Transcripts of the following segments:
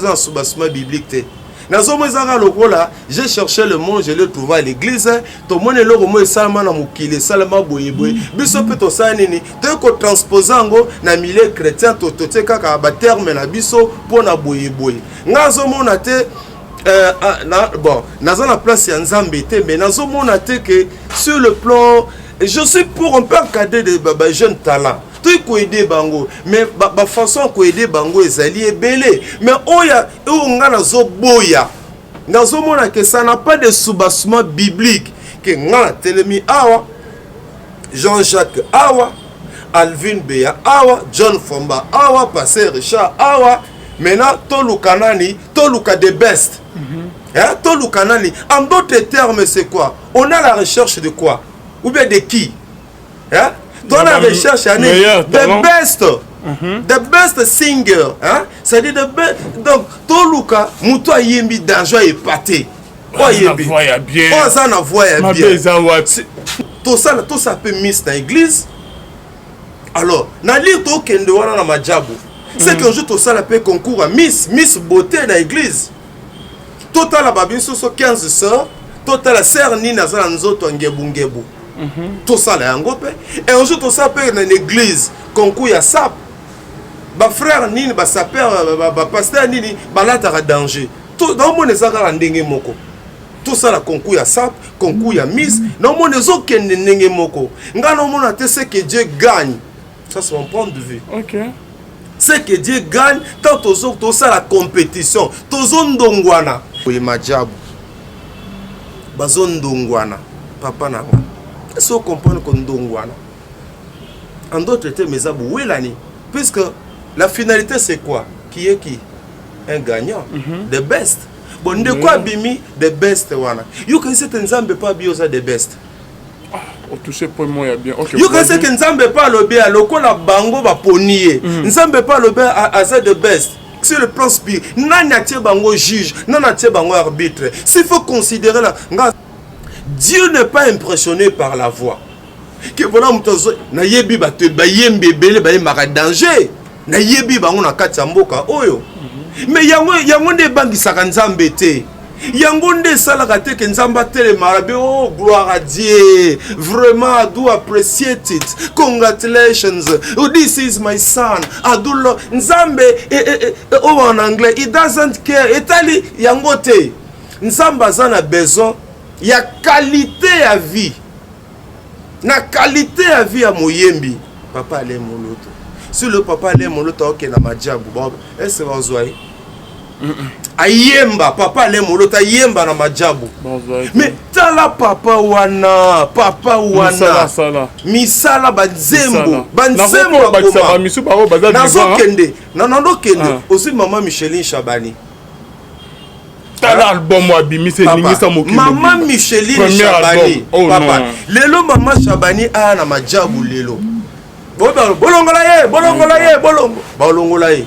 un soubassement biblique. J'ai cherché le mot, je l'ai trouvé à l'église. Tout le monde est là, au moins, Salman Moukile, Salman Boyeboy. Biso Peto Sanini, tu es transposant na milieu chrétien, tu es kaka terme na biso pour na Boyeboy. Nazo monate, bon, nazo la place ya Nzambe te, mais nazo monate que sur le plan, je suis pour un peu encadrer des jeunes talents. Tu peux aider bango, mais la façon qu'on aider bango est belé. Mais oya, on a nazo boya. Nazo mona que ça n'a pas de soubassement biblique. Que ngala telemi awa, Jean-Jacques awa, Alvin Beya awa, John Fomba awa, Pasteur Richard awa. Maintenant, Tolukanani, Toluka the best. Tolukanani. En d'autres termes, c'est quoi? On a la recherche de quoi? Ou bien de qui? Dans la recherche, the best. The best singer. C'est-à-dire the best. Donc, Toluka, Mouto Yembi d'argent est pâté. Oh, Yembi. Oh, ça n'a voix bien. Tout ça peut miss dans l'église. Alors, na lire to kende wana na majabu. C'est qu'un jour tout ça la peut concours à Miss beauté dans l'église. Total la babine so 15 sœurs, total la sœur ni na za nzoto ngebu. Tout ça là ngopé. Et un jour tout ça peut dans l'église concours ya sap. Ba frère ni ba saper ba pasteur ni ba la ta danger. Tout dans mon ezaka ndenge moko. Tout ça la concours ya sap, concours ya Miss, non mon ezokende ndenge moko. Ngano mona te ce que Dieu gagne. Ça c'est mon point de vue. OK. C'est que Dieu gagne quand tout ça la compétition. Tozondongwana. Oui, majabu. Bazondongwana. Papa na. Est-ce qu'on comprend qu'on dongwana? En d'autres termes, mes abou, oui, l'année. Puisque la finalité, c'est quoi? Qui est qui? Un gagnant. The best. Bon, de quoi bimi? The best, wana. You can say que Nzambe pas biosa the best. Au toucher pour moi, bien. You can say que Nzambe pas le bien, le ko la bango va ponier. Nzambe pas le bien à the best. Sur le plan spirituel, nan atie bango juge, nan atie bango arbitre. S'il faut considérer là, Dieu n'est pas impressionné par la voix. Que voilà mutozo na yebi ba te ba yembe bele ba mara danger. Na yebi bango na kati ya mboka oyo. Mais yango nde bangisaka Nzambe te. Yango nde salaka te ke Nzamba telema be oh gloire à Dieu. Vraiment I do appreciate it. Congratulations. Oh, this is my son. Adulo Nzambe oh en anglais it doesn't care. Etali yango te. Nzamba zana besoin ya qualité à vie. Na qualité à vie à moyembi. Papa ale moloto. Si le papa ale moloto ok na majabu bob. Est-ce que vous voyez? Ayemba papa le molota yemba na majabu. Mais tala papa wana misala banzembo nazokende nanandokende aussi maman Micheline Chabani. Tala album wa bimisi ningisa mokili. Maman Micheline Chabani. Papa lelo maman Chabani a na majabu lelo. Bolongola ye.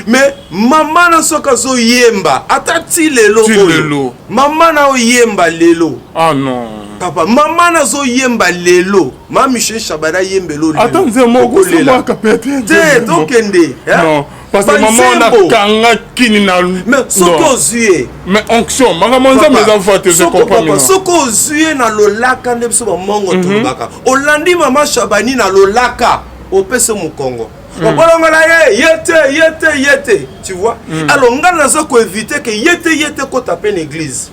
Mais maman na soka zo yemba atati lelo. Maman na yemba lelo. Ah non. Papa maman na zo yemba lelo. Ma Michel Chabana yembelo lelo. Attends moko moi kapete. Te tokende. Non. Parce que maman na kanga kini na. Mais soko zuye. Mais onction, maman nza mes enfants te comprends. Papa soko zuye na lolaka ndebso ba mongo tobaka. Olandi maman Chabani na lolaka opese mu Congo. Yete. Tu vois? Alors, on a éviter que yete qu'on tape une église.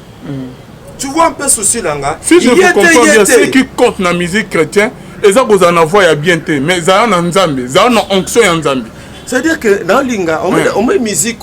Tu vois un peu souci là. Si je comprends bien, ceux qui comptent la musique chrétienne, ils ont besoin d'envoyer bien, mais ils ont un Nzambe, ils ont une onction en Nzambe. C'est-à-dire que dans l'inga, on met musique.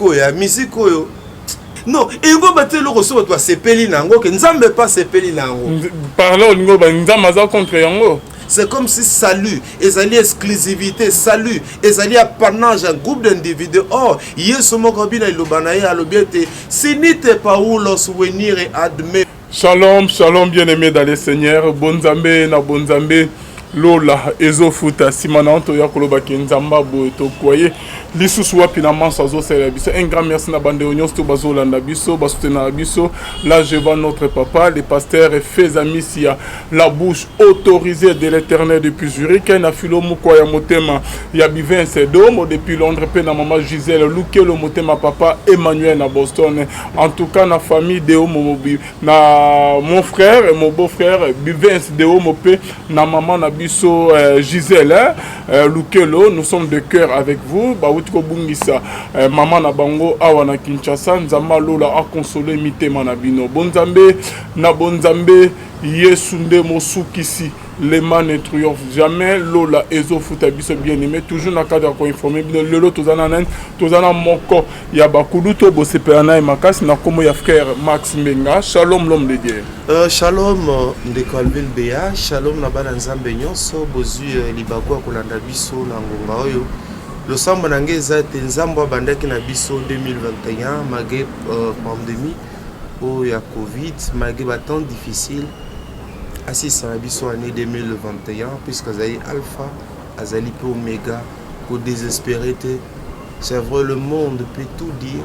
Non, il faut battre le ressort de sepeli nango, que Nzambe pas sepeli nango. Parler au niveau de Nzambe contre yango. C'est comme si salut, ils allaient exclusivité, salut, ils allaient apanage un groupe d'individus. Oh, Yesu mokobina ilubanaye alobiete, si n'était pas où l'on souvenir et admet. Shalom, bien-aimés dans le Seigneur, bon Nzambe. lola ezofuta simana onto ya koloba kenzamba bo to koye lisusu wapi na manso azosala biso. Un grand merci na bande union to bazolanda biso basutena biso. Là je vois notre papa le pasteur et fils amis sia la bouche autorisée de l'Éternel depuis Zurich na filo moko ya motema ya Bivince Domo depuis Londres pe na maman Gisèle Lukelo motema papa Emmanuel na Boston. En tout cas na famille de Momobi na mon frère et mon beau-frère Bivince de Omope na maman na biso Gisèle Lukelo, nous sommes de cœur avec vous. Bautiko bungisa maman na bango awa na Kinshasa nzamba lola a consoler mitema na bino. Bonzambe na bonzambe Yesu nde mosukisi les mains ne triomphent jamais. Lola ezo futa biso bien aimé toujours na cadre ko informer bino lelo tozana nan tozana moko ya bakulu to bosepelana makasi na komo ya frère Max Mbenga. Shalom l'homme de Dieu. Shalom ndeko Alvin Beya, shalom na bana nzambe nyonso bozui libako kolanda biso na ngonga oyo. Le samba nangeza te nzambo bandaki na biso 2021 malgré pandémie ou ya Covid, malgré ba temps difficile. Assist à biso année 2021 puisque Azali Alpha, Azali peu Omega, pour désespérer. C'est vrai, le monde peut tout dire.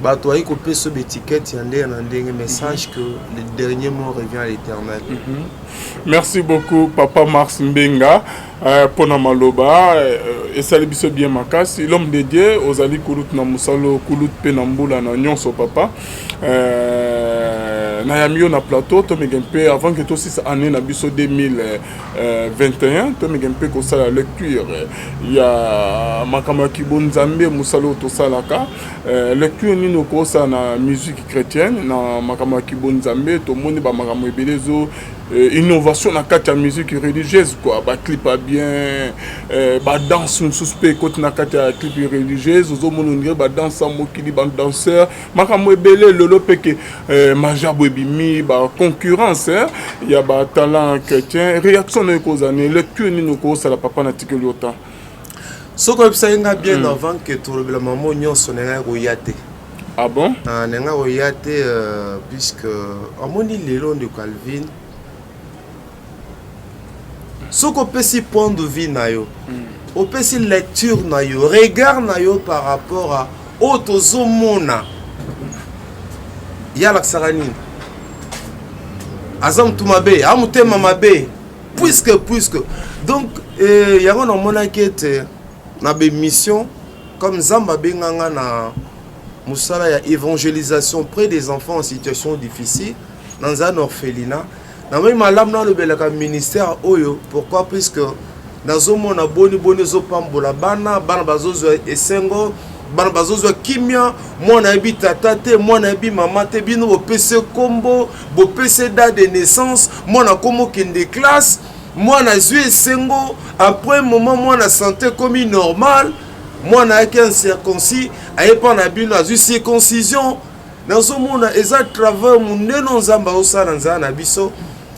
Bah toi il coupe ce étiquette, il y a un message que le dernier mot revient à l'Éternel. Merci beaucoup Papa Max Mbenga pour Namaloba et salut biso bien makasi l'homme de Dieu ozali kulut na musalo kulut pe na mbula na nyonso papa na yamio na plateau to megempe avant que to 6 année na biso 2021 to megempe ko sala lecture ya makama kibonzambe musalo to salaka lecture ni no ko sa na musique chrétienne na makama kibonzambe to moni ba makamo ebelezo innovation na kati ya musique religieuse quoi ba clip bien ba danse un suspect côté na kati ya clip religieuse ozo mononire ba danse mokili ba danseur makamo ebele lolo peke majabo ebimi ba concurrence ya ba talent chrétien réaction na kozane lecture ni no ko sala papa na tikeli autant so ko psainga bien avant que tout le maman nyonso na royate. Ah bon na royate puisque amoni lelo de Calvin soko pesi point de vue na yo o pesi lecture na yo regard na yo par rapport à auto mona ya la sarani azam tumabe amutema mabe puisque donc yango na mona kete na be mission comme Zamba benganga na musala ya évangélisation près des enfants en situation difficile dans un orphelinat. Na même malam na le belaka ministère oyo pourquoi puisque nazo mona boni zo pambola bana bazozo esengo bana bazozo kimia mwana ebi tata te mwana ebi mama te bino bo PC combo bo PC date de naissance mwana komo kende classe mwana zui esengo après moment mwana santé comme normal mwana yaki un circoncis ayepa na bino azui circoncision nazo mona eza travail muneno nzamba osala nzana biso.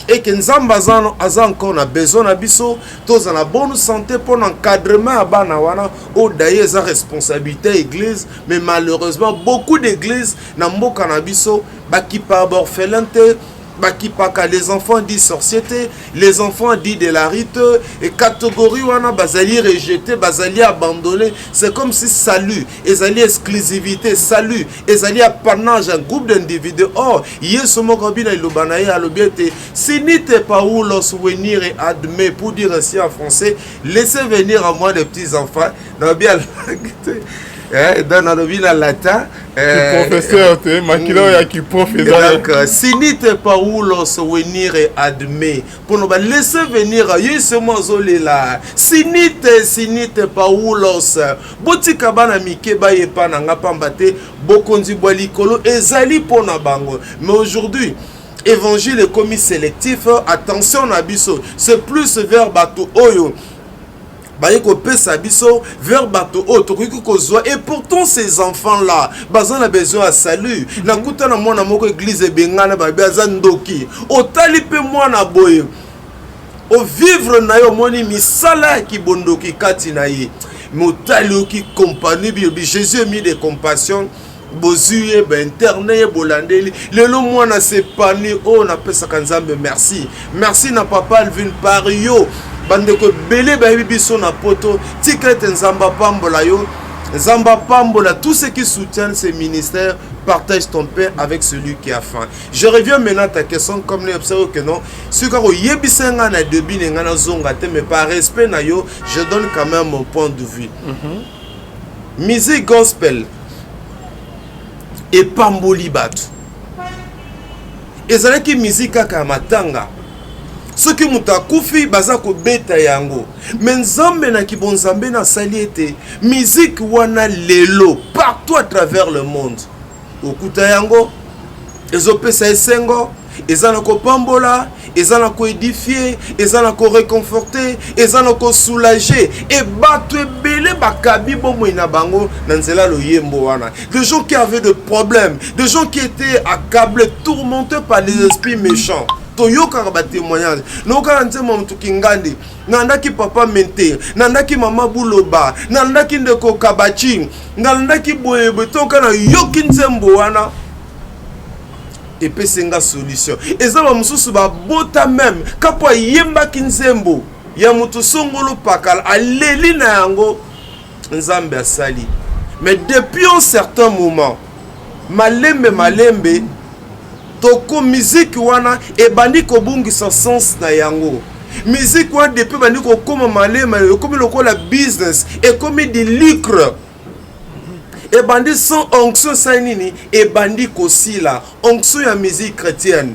Et que nous avons encore besoin de biso, tous en bonne santé pour l'encadrement à Banawana, ou d'ailleurs sa responsabilité église, mais malheureusement beaucoup d'églises n'ont pas cannabis, qui par orphelin, qui par les enfants disent sorciété, les enfants disent de la rite, et catégorie wana bazali rejeté, bazali abandonné, c'est comme si salut, ezali exclusivité, salut, ezali apanage un groupe d'individus. Or, yeso mokobina ilobanaye alobiete, si n'était pas où l'on souvenir et admet pour dire ainsi en français, laissez venir à moi des petits enfants, dans bien dans le village latin professeur qui professeur donc si n'était pas où l'on se venir et admet pour nous laisser venir ce mozole là si n'était pas où l'on se botika bana mike ba yepa na nga pambate bokonzi bolikolo ezali pona bango mais aujourd'hui évangile est commis sélectif attention na biso c'est plus vers bato oyo Bayeko pesa biso vers bato otoki kozwa et pourtant ces enfants là bazan a besoin à salut na kuta na mwana moko église bengana ba bazandoki otali pe mwana boye o vivre na yo moni misala ki bondoki kati na ye motali ki compagnie bi Jésus mis de compassion bozuye ba internet bolandeli lelo mwana sepani o na pesa kanzambe merci na papa Alvin Pario bandeko belé ba biso na poto tika ete nzamba pambola yo nzamba pambola tous ceux qui soutiennent ces ministères. Partage ton pain avec celui qui a faim. Je reviens maintenant à ta question comme les observe que non. Ce que yebisenga na debi ngana zonga te mais par respect na yo, je donne quand même mon point de vue. Musique gospel et pamboli batu. Ezalaki musique kaka matanga. Ce qui mutakufi bazako beta yango. Mais nzambe na kibonzambe na saliete. Musique wana lelo partout à travers le monde. Okuta yango ezopesa esengo ezana ko pambola ezana ko édifier ezana ko réconforter ezana ko soulager et bato ebele bakabi bomo ina bango na nzela lo yembo wana des gens qui avaient des problèmes, des gens qui étaient accablés, tourmentés par les esprits méchants. Toyoka ba témoignage noka nzema mtuki ngandi nandaki papa mente nandaki mama buloba nandaki ndeko kabachi nandaki boyebe toka na yoki nzembo wana epesenga solution ezaba mususu ba bota même kapo yemba kinzembo ya mutu songolo pakala aleli na yango nzambe asali. Mais depuis un certain moment malembe toko musique wana ebandi ko bungisa sens na yango. Musique wana depuis bandi ko koma malema comme lokola business et comme de lucre. Ebandi sans onction sanini ebandi ko sila onction ya musique chrétienne.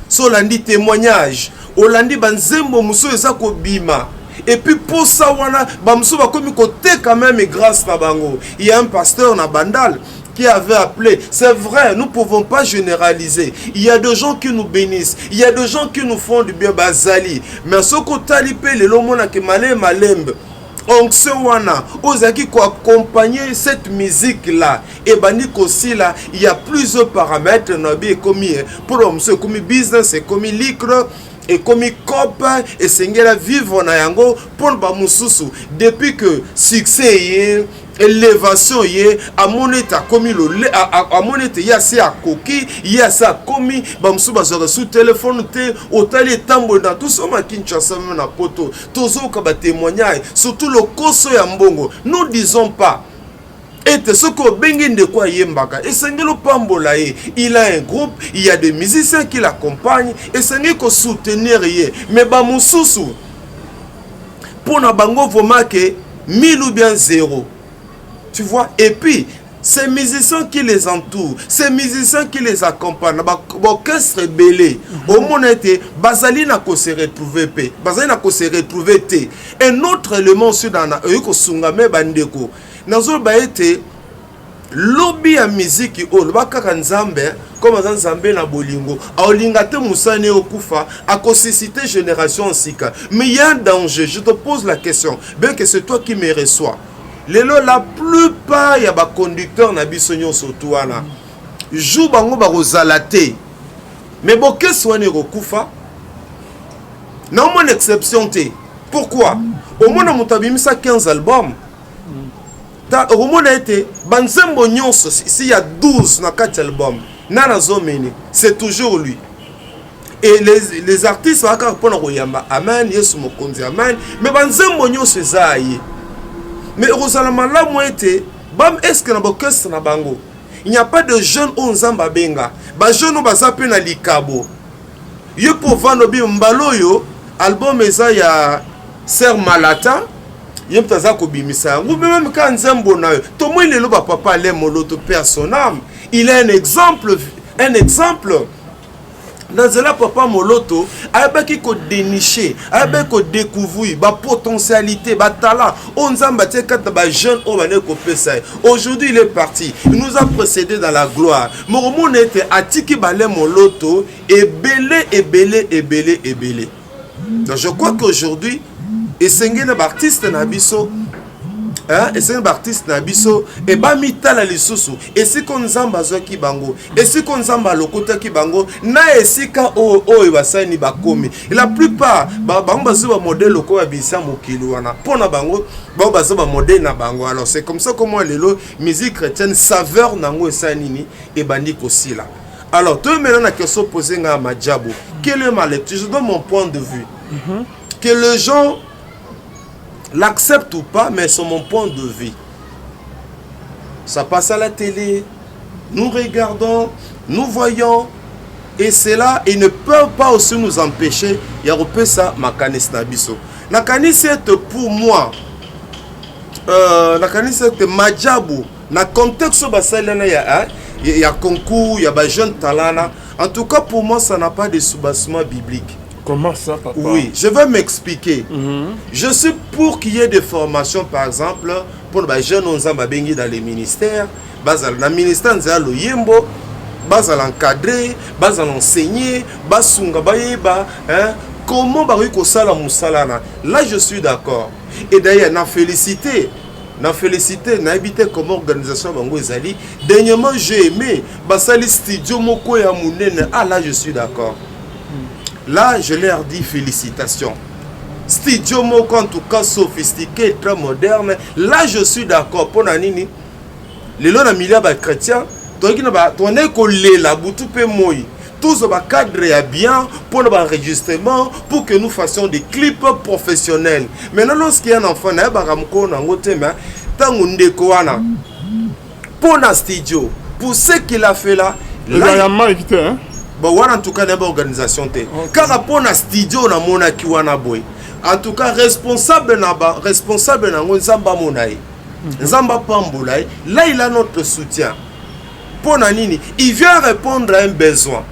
So landi témoignage, olandi banzembo muso eza ko bima. Et puis pour ça wana bamso ba komi ko te quand même grâce na bango. Il y a un pasteur na Bandal qui avait appelé. C'est vrai, nous ne pouvons pas généraliser. Il y a des gens qui nous bénissent. Il y a des gens qui nous font du bien. Bazali. Mais ce que talipé, les lomona qui malembe. Onction wana. Ozaki ko accompagner cette musique-là. Et baniko aussi là, il y a plusieurs paramètres. Nabi commis pour l'homme, c'est comme business, c'est comme l'icre. Et comme copain et sengela vivre na yango pour ba mususu depuis que succès yé élévation yé a moneta comme le a moneta ya c'est à coquille ya ça comme ba mususu ba sous téléphone te otali tambo dans tout ça ma Kinshasa na poto tozo ka ba témoignage surtout le koso ya mbongo. Nous disons pas et ce que Bengi de quoi yembaka et sengelo pambola il a un groupe, il y a des musiciens qui l'accompagnent et sengelo ko soutenir yé mais ba mususu pour na bango vraiment que 1000 ou bien 0 tu vois. Et puis ces musiciens qui les entourent, ces musiciens qui les accompagnent, l'orchestre belé au monde était bazali na ko se retrouver pe bazali na ko se retrouver te. Un autre élément sur dans ko sungame bandeko nazo ba été lobby ya musique o bakaka nzambe comme nzambe na bolingo aolinga te musane okufa akosisite génération sika. Mais il y a un danger, je te pose la question bien que c'est toi qui me reçois. Lelo la plupart ya ba conducteur na biso nyonso tuana jou bango ba kozala te mais boke soane okufa na mon exception te. Pourquoi? Au moins mutabimisa 15 albums. Au moins été banzembo nyonso s'il y a 12 na 4 albums nana zomeni c'est toujours lui. Et les artistes waka pona koyamba amen yesu mokonzi amen mais banzembo nyonso ezaye. Mais heureusement là moi été bam est-ce que na bokes na bango il n'y a pas de jeunes on nzamba benga ba jeunes baza pe na likabo yo pour vendre bi mbaloyo album eza ya Sœur Malata yem taza ko bimisa ou même quand nzambo na to moi le ba papa le moloto personnel il est un exemple dans cela papa moloto ayebaki ko dénicher ayebaki ko découvrir ba potentialité ba talent on nzamba te kata ba jeune o bane ko pesa. Aujourd'hui il est parti, il nous a précédé dans la gloire. Mon était atiki bale moloto et belé. Donc je crois qu'aujourd'hui et sengena artiste na biso et c'est un artiste na biso et ba mitala lisusu et si kon nzamba zoki bango et si kon nzamba lokota ki bango na esika o basani bakomi la plupart bango bazo ba modèle ko ba bisa mokili wana pona bango ba bazo ba modèle na bango. Alors c'est comme ça comment lelo musique chrétienne saveur nango esanini et bandi kosila. Alors toi maintenant na question posée nga Majabo, quel est ma lecture? Je donne mon point de vue. Que les gens l'acceptent ou pas, mais c'est mon point de vue. Ça passe à la télé, nous regardons, nous voyons, et c'est là, ils ne peuvent pas aussi nous empêcher. Il y a repris ça, ma canis nabiso. La canis c'est pour moi, la canis c'est majabu. Dans le contexte il y a concours, il y a jeunes talents. En tout cas, pour moi, ça n'a pas de soubassement biblique. Comment ça, papa? Oui, je vais m'expliquer. Je suis pour qu'il y ait des formations, par exemple, pour les jeunes dans les ministères. Dans le ministère, il y a le yembo, l'encadrer, l'enseigner, comment là, je suis d'accord. Et d'ailleurs, on a félicité. Na habité comme organisation bango ezali. Dernièrement j'ai aimé basali studio moko ya munene. Ah là je suis d'accord. Là je leur dis félicitations. Studio moko en tout cas sophistiqué, très moderne. Là je suis d'accord. Pour nanini les lois na milieu ba chrétien, toi qui na ba ton école la butu pe moi. Tous les cadres bien pour l'enregistrement, pour que nous fassions des clips professionnels. Maintenant, lorsqu'il y a un enfant, il y a un pour un studio, pour ce qu'il a fait là, il y a un en tout cas, il y a une organisation. Car pour un studio, on a un en tout cas, responsable, Nzamba Monaï, Nzamba Pamboulaï, là, il a notre soutien. Pour Nanini, il vient répondre à un besoin.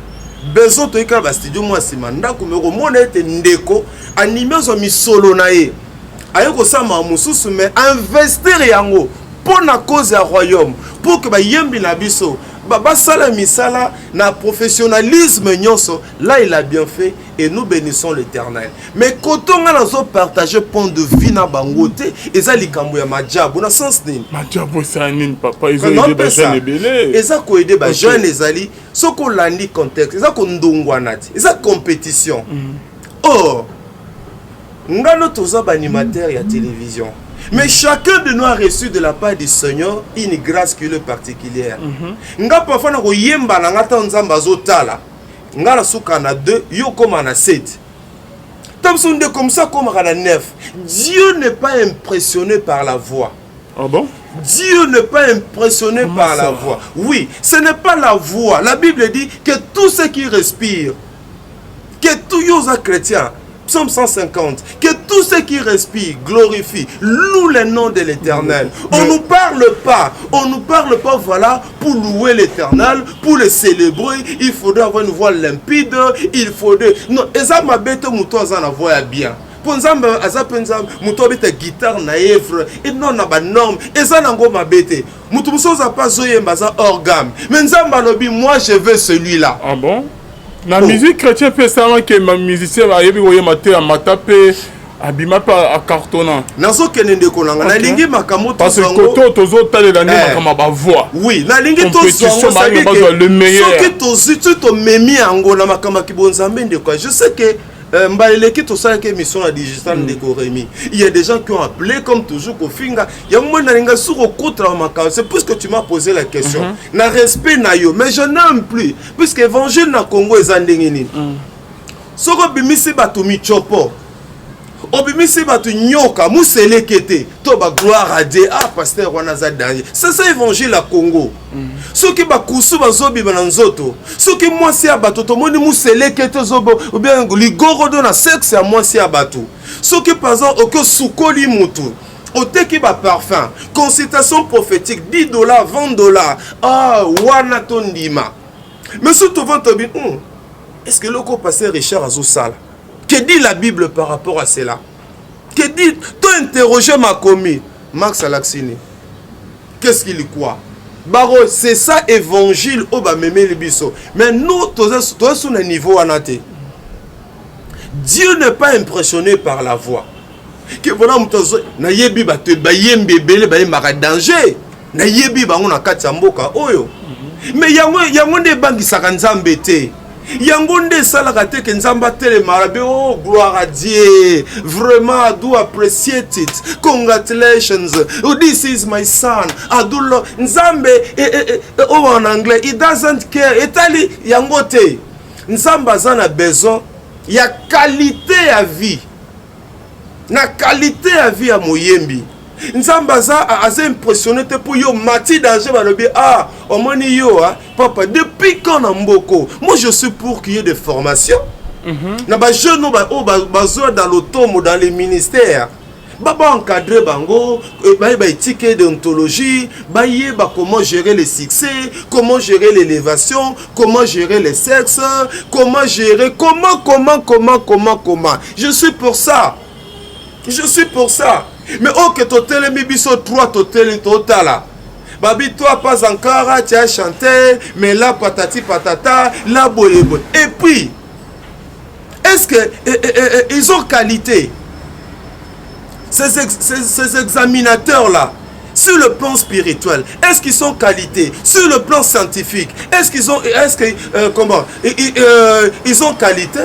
Besoin de faire un studio, moi, c'est mandat, comme on est ndeko, animé sur mi solo nae. Ayoko sama mususu, mais investir yango pour la cause du royaume, pour que yembi na biso, sala misala na professionnalisme nyonso, là il a bien fait et nous bénissons l'Éternel. Mais quand on a partagé point de vue na bangote, et ça likambo ya majabu na sens ni. Majabu c'est un papa, ils ont aidé les jeunes belé. Et ça ko aider les jeunes les ali, ce qu'on landi contexte, ça ko ndongwanati, et ça compétition. Oh, ngano toza ba animateur ya télévision. Mais chacun de nous a reçu de la part du Seigneur une grâce qui est particulière. Nga parfois na ko yemba na ngata nzamba zotala. Nga la souka na 2, yo comme na 7. Tamsunde comme ça comme na 9. Dieu n'est pas impressionné par la voix. Ah bon? Dieu n'est pas impressionné par la voix. Oui, ce n'est pas la voix. La Bible dit que tout ce qui respire, que tous les chrétiens, Psaume 150, que tout ce qui respire glorifie, loue le nom de l'Éternel. On nous parle pas, voilà, pour louer l'Éternel, pour le célébrer, il faudrait avoir une voix limpide, il faudrait... Non, et ça m'a bête, mouton, ça la voix bien. Pour nzambe azapenzam muto beta guitare naïve et non na ba norme et ça nango mabete muto muso za pas zoyemba za organe mais nzamba lobi moi je veux celui-là. Ah bon? La musique chrétienne fait ça que ma musicien va yebi voyer maté à matape abima pas à cartonnant. Nazo kenende kolanga na lingi makamoto parce que koto tozo tale la ndema kama ba voix. Oui, na lingi to zongo ça le meilleur. Ce qui to zitu to memi ango na makama kibonzambe ndeko. Je sais que il y a des gens qui ont appelé comme toujours Kofinga. C'est plus que tu m'as posé la question. Na respect na yo, mais je n'aime plus puisque évangile na Congo est andengini. Soko bimisi batu michopo. Obimisi batu nyoka musele kete to ba gloire à Dieu. Ah pasteur wana za danger. C'est ça évangile à Congo. Ceux qui ba kusu bazobi bananzoto. Ceux qui moi si abato to moni musele kete zobo ou bien ligoro do na sexe à moi si abato. Ceux qui par exemple oko sukoli mutu. Oteki ba parfum, consultation prophétique $10, $20. Ah wana tondima. Mais surtout ventobi. Est-ce que l'oko pasteur Richard Azosala? Que dit la Bible par rapport à cela? Que dit, tu as interrogé ma commis, Max Alaxini. Qu'est-ce qu'il croit? Baro, c'est ça évangile au Bameme Libiso. Mais nous, tous sur un niveau anaté. Dieu n'est pas impressionné par la voix. Que voilà, na yebi ba te ba yembe bele ba mara danger. Na yebi ba on a katamboka oyo. Mais yango de bangi sakanzambe te. Yangonde salagate que nzamba tele marabe. Oh gloire à Dieu, vraiment I do appreciate it, congratulations, oh, this is my son adulo nzambe oh en anglais it doesn't care etali yangote nzamba zana besoin ya qualité à vie na qualité à vie à moyembi. Nzamba a impressionné pour yo mati danger balobi ah omoni yo papa depuis quand on mboko moi je suis pour qu'il y ait des formations na ba jeunes dans l'automne dans les ministères baba encadrer bango ba éthique d'ontologie ba yeba comment gérer les succès, comment gérer l'élévation, comment gérer les sexes, comment gérer comment je suis pour ça. Mais oh que totel mi biso 3 totel totala. Babi toi pas encore tu as chanté mais là patati patata là boyebo. Et puis est-ce que ils ont qualité ces examinateurs là sur le plan spirituel, est-ce qu'ils sont qualité sur le plan scientifique, ils ont qualité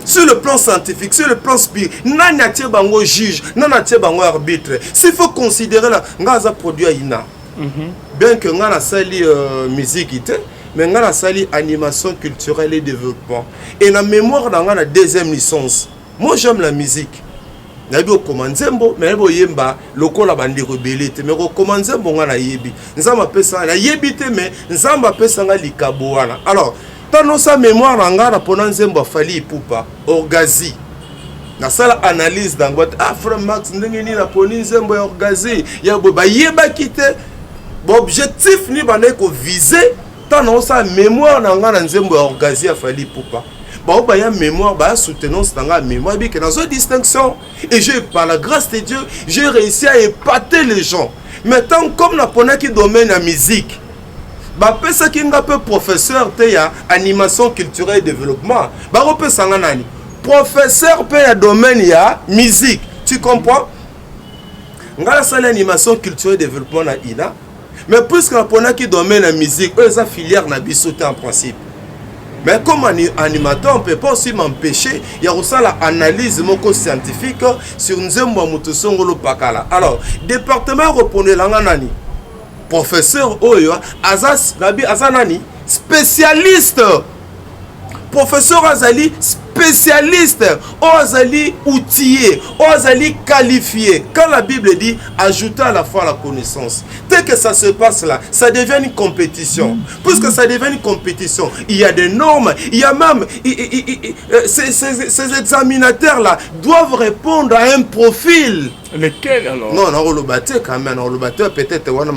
sur le plan scientifique, sur le plan spirituel, nan atie bango juge, nan atie bango arbitre. S'il faut considérer là, ngaza produit ina. Bien que ngana sali musique ite, mais ngana sali animation culturelle et développement. Et la mémoire dans la deuxième licence. Moi j'aime la musique. Nabi okomanzembo, mais bo yemba lokola bandi rebelle te, mais okomanzembo ngana yebi. Nzamba pesa na yebite mais nzamba pesa nga likabo wana. Alors dans sa mémoire nangana pona nzembo fali pupa orgazi na sala analyse dango frère Max ndenge ni na poni nzembo ya orgazi ya ba yeba kite objectif ni bana ko viser dans sa mémoire nangana nzembo ya orgazi ya fali pupa ba ya mémoire ba soutenance dans mémoire bi que dans une distinction et par la grâce de Dieu j'ai réussi à épater les gens maintenant comme na pona qui domaine la musique. Bah pesa kinga peu professeur te ya animation culturelle et développement. Bah repé sanga nani. Professeur pe ya domaine ya musique. Tu comprends? Ngala sala animation culturelle et développement na ina. Mais puisque la pona qui domaine la musique, eux ça filière na bisoté en principe. Mais comme animateur, on peut pas aussi m'empêcher. Il y a aussi l'analyse moko scientifique sur nzembo mutosongolo pakala. Alors, département reprenez langa nani. Professeur Oyo, Azanani, spécialiste. Professeur Azali, spécialiste. Azali outillé, Azali qualifié. Quand la Bible dit ajouter à la fois la connaissance, dès que ça se passe là, ça devient une compétition. Puisque ça devient une compétition, il y a des normes, il y a même ces examinateurs là doivent répondre à un profil. Lesquels alors? Non, on le battait quand même, on le battait peut-être. Non,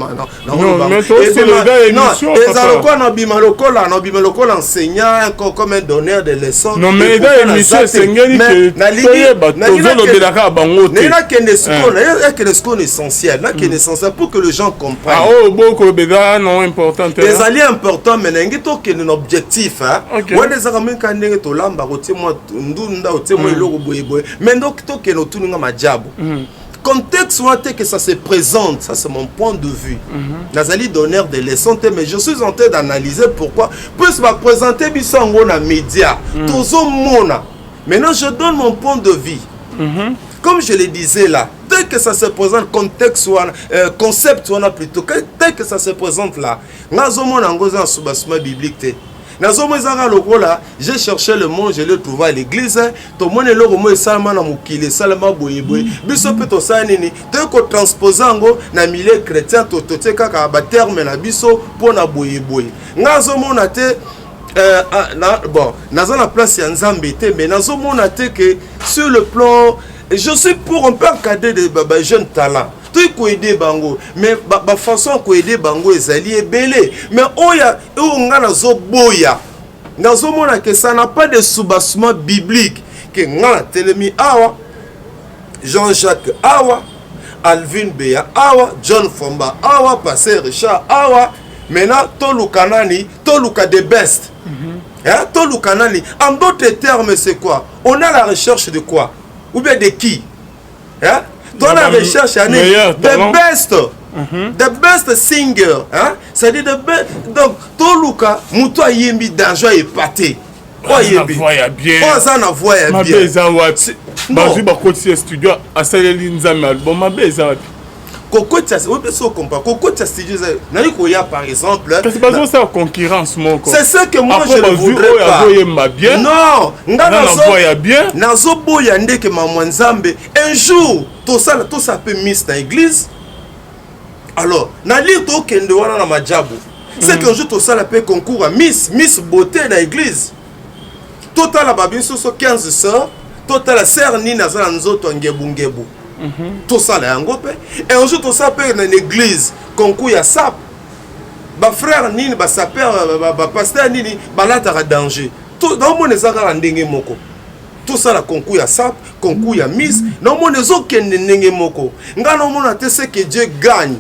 mais toi, c'est le gars émission. Et ça, on a enseignant comme un donneur de leçons. Non, mais il y a une émission, c'est un gars qui est essentiel. Pour que les gens comprennent. Ah, oh, beaucoup de non important. Les alliés importants, mais il y a un objectif. Ouais, les amis, quand ils sont là, contexte où que ça se présente, ça c'est mon point de vue. Nazali donneur de leçons, mais je suis en train d'analyser pourquoi. Puis je vais présenter Bissongo dans les médias. Maintenant je donne mon point de vue. Comme je le disais là, dès que ça se présente, contexte ou concept ou plutôt, dès que ça se présente là, biblique. J'ai cherché le mot, je l'ai trouvé à l'église. Tout le monde est là, na milieu chrétien, bon, dans la place il y a Nzambete, mais dans que sur le plan, je suis pour un peu encadrer des jeunes talents. Tout aider bango, mais la façon qu'on aider bango est belé. Mais oya, on a zo boya. Dans ce monde que ça n'a pas de soubassement biblique. Que ngana telemi awa, Jean-Jacques awa, Alvin Beya awa, John Fomba awa, Pasteur Richard awa. Maintenant, Toluka nani, Toluka the best. Toluka nani. En d'autres termes, c'est quoi? On a la recherche de quoi? Ou bien de qui? Dans la recherche, the best. The best singer. C'est-à-dire the best. Donc, Toluka, Moutoua Yembi d'argent est pâté. Oh, Yembi. Oh, ça n'a voyé bien. Non. Studio à Saléline Zami album. kokota obeso compa kokota studio na koya par exemple parce que bazo ça concurrence moko c'est ça que moi je ne voudrais pas bien non ngana voya bien nazo boya ndeke mama nzambe un jour tout ça peut miss na église alors na lire to kende wana na majabu c'est qu'un jour tout ça la peut concours à miss beauté na église total la babinso so 15 sœurs total la sœur ni na za nzoto ngebu tout ça là yango pe et un jour tout ça peut na l'église concours ya sap ba frère nini ba saper ba pasteur nini balata danger tout dans mon ezaka ndenge moko tout ça la concours ya sap concours ya miss non mon ezokende ndenge moko ngana mona te ce que Dieu gagne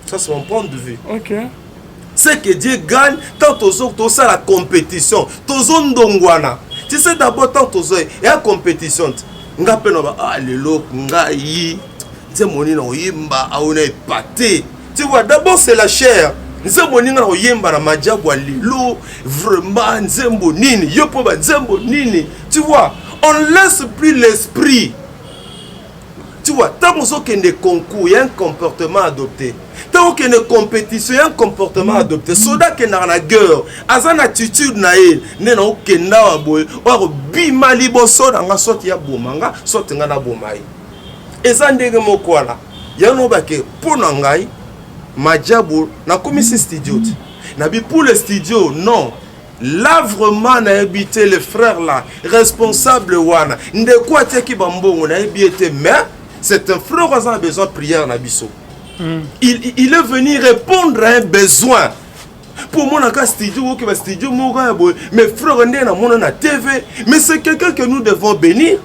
ça c'est mon point de vue. OK. C'est que Dieu gagne tant tout ça la compétition tozo ndongwana tu sais d'abord tant tozo ya compétition nga peno ba lelo nga yi nze moni na oyimba aona épaté tu vois d'abord c'est la chair nze moni na oyimba na majabu lelo vraiment nzembo nini yo po ba nzembo nini tu vois on laisse plus l'esprit tu vois tant qu'on kende concours il y a un comportement adopté tant qu'il y a une compétition, il y a un comportement adopté. Soda qui n'a pas gueule, azan attitude nae, ne na okenda waboy, or bimali boso nga sorti ya bomanga, sorti nga na bomai. Ezandenge mokwala. Ya no bake pour nangai, majabu na komisi studio. Na bi pour le studio, non. Là vraiment na habité les frères là, responsable wana. Ndeko ateki bambongo na habité mais c'est un frère qui a besoin de prière na biso. Il est venu répondre à un besoin. Pour moi, dans studio, studio, mes frères sont na TV, mais c'est quelqu'un que nous devons bénir.